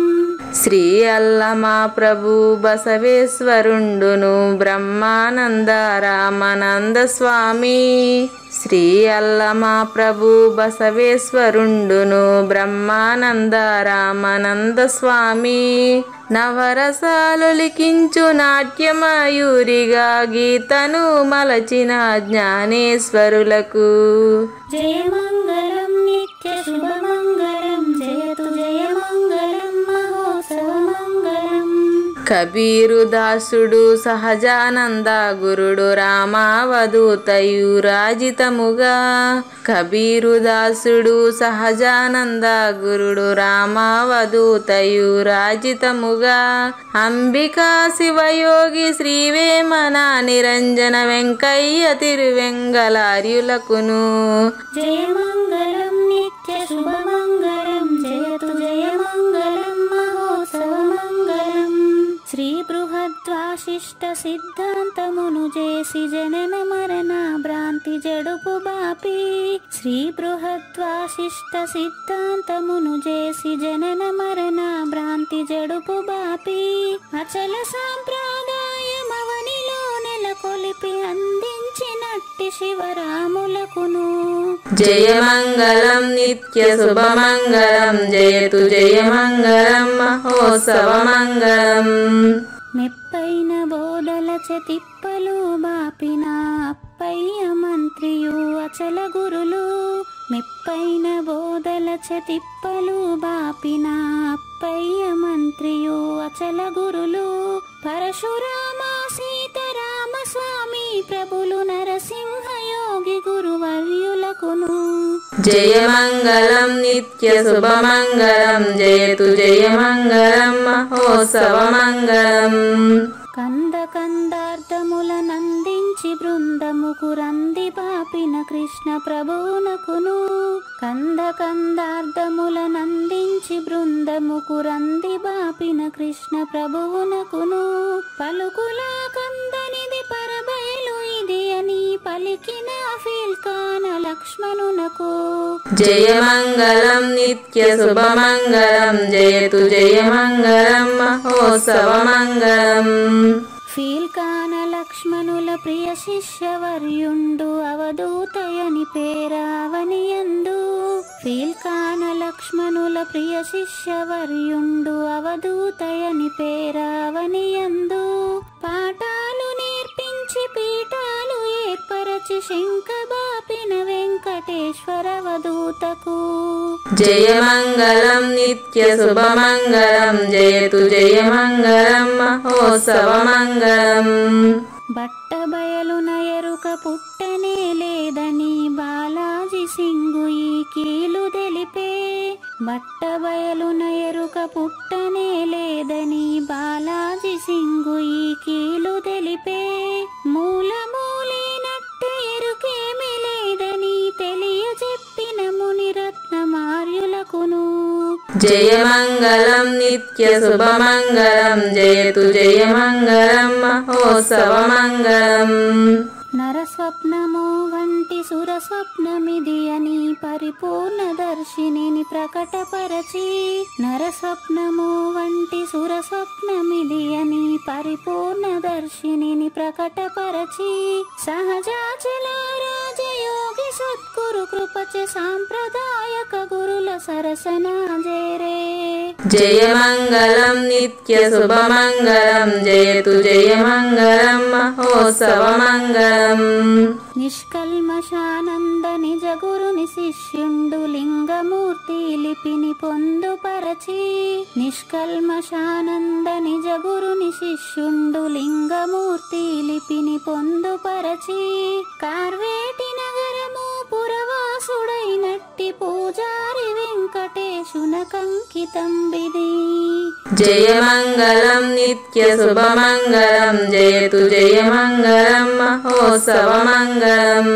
శ్రీ అల్లమా ప్రభు బసవేశ్వరుండును బ్రహ్మానంద రామానంద స్వామి. శ్రీ అల్లమా ప్రభు బసవేశ్వరుండును బ్రహ్మానంద రామానంద స్వామి. నవరసాలు లిఖించు నాట్యమయూరిగా గీతను మలచిన జ్ఞానేశ్వరులకు. జయమంగళం నిత్య శుభమంగళం జయతు జయమంగళం మహోత్సవమంగళం. కబీరు దాసుడు సహజానంద గురుడు రామావధూతయు రాజితముగా. కబీరు దాసుడు సహజానంద గురుడు రామావధూతయు రాజితముగా. అంబికా శివయోగి శ్రీవేమన నిరంజన వెంకయ్య తిరువెంగళార్యులకును. జయమంగళం నిత్య శుభమంగళం జయతు జయమంగళం మహోత్సవమంగళం. శ్రీ బృహద్వాశిష్ట సిద్ధాంతమును చేసి జనన మరణ భ్రాంతి జడుపు బాపి. శ్రీ బృహద్వాశిష్ట సిద్ధాంతమును చేసి జనన మరణ భ్రాంతి జడుపు బాపి. అచల సాంప్రదాయమవనిలో నెలకొలిపి అందించినట్టి శివరాములకును. జయమంగళం నిత్య శుభమంగళం జయతు జయమంగళం మహోత్సవమంగళం. మెప్పైన బోధల తిప్పలు బాపిన అప్పయ్య మంత్రియు అచల గురులు. మెప్పైన బోధల తిప్పలు బాపిన అప్పయ్య మంత్రియు అచల గురులు. పరశురామ సీతారామ స్వామి ప్రభులు నరసింహ యోగి గురువర్యులకును. జయమంగళం నిత్య శుభమంగళం జయతు జయమంగళం మహోత్సవమంగళం. కంద కందార్థముల నందించి బృందముకు రంది పాపిన కృష్ణ ప్రభువునకును. కంద కందార్థముల నందించి బృందముకు రంది బాపిన కృష్ణ ప్రభువునకును. పలుకుల కందనిది పరబయలు ఇది అని పలికిన ఫీల్కాన లక్ష్మణునకు. జయమంగళం నిత్య శుభమంగళం జయతు జయమంగళం మహోత్సవమంగళం. ఫీల్కాన లక్ష్మణుల ప్రియ శిష్యవర్యుండు అవధూతయని పేరావనియందు. ఫీల్కాన లక్ష్మణుల ప్రియ శిష్యవర్యుండు అవధూతయని పేరావనియందు. పాఠాలు నేర్పించి పీఠాలు ఏర్పరచి శంఖబాపిన వెంకటేశ్వర అవధూతకు. జయమంగళం నిత్య శుభమంగళం జయతు జయమంగళం మహోత్సవమంగళం. బట్టబయలున ఎరుక పుట్టనే లేదని బాలాజీ సింగు ఈ కీలు తెలిపే. బట్టబయలున ఎరుక పుట్టనే లేదని బాలాజీ సింగు ఈ కీలు తెలిపే. మూలమూలేనట్టు ఎరుకేమి లేదని తెలియజెప్పిన మునిరత్నమార్యులకును. జయమంగళం నిత్య శుభమంగళం జయతు జయమంగళం మహోత్సవమంగళం. నరస్వప్నము వంటి సురస్వప్నమిది అని పరిపూర్ణ దర్శినిని ప్రకటపరచి. నరస్వప్నము వంటి సురస్వప్నమిది అని పరిపూర్ణ దర్శినిని ప్రకటపరచి. సహజాచల రాజయోగి సద్గురు కృపచే సాంప్రదాయక గురుల సరసన జేరే. జయమంగళం నిత్య శుభమంగళం జయతు జయమంగళం మహోత్సవమంగళం. నిష్కల్మషానంద నిజ గురుని శిష్యుండు లింగమూర్తి లిపిని పొందుపరచి. నిష్కల్మషానంద నిజ గురుని శిష్యుండు లింగమూర్తి లిపిని పొందుపరచి. కార్వేటి నగరము పురవాసుడైనట్టి పూజారి వెంకటేశ శునకంకితం విధి. జయమంగళం నిత్య శుభమంగళం జయతు జయమంగళం మహోత్సవమంగళం.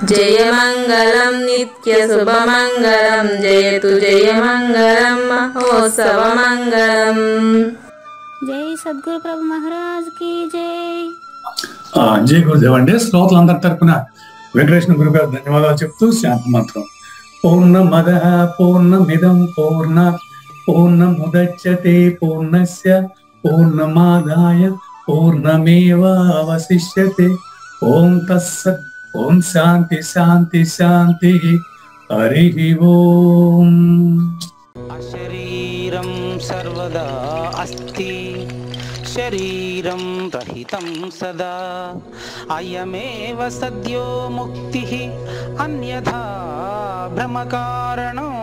జయమంగళం నిత్య శుభమంగళం జయతు జయమంగళం మహోత్సవమంగళం. జై సద్గురు ప్రభు మహారాజ్ కి జై. జై గురుదేవ్ అండి. శ్రోతలందరి తరపున వెంకటేశ్వర గురు గారు ధన్యవాదాలు చెప్తూ శాంతి మంత్రం. పూర్ణమద పూర్ణమిదం పూర్ణముదచ్యతే పూర్ణస్య పూర్ణమాదాయ పూర్ణమేవావశిష్యతే. ఓం తత్సత్. ఓం శాంతి శాంతి శాంతి. హరి ఓం. అశరీరం సర్వదా అస్తి శరీరం రహితం సదా అయమేవ సద్యో ముక్తి అన్యథా భ్రమకారణం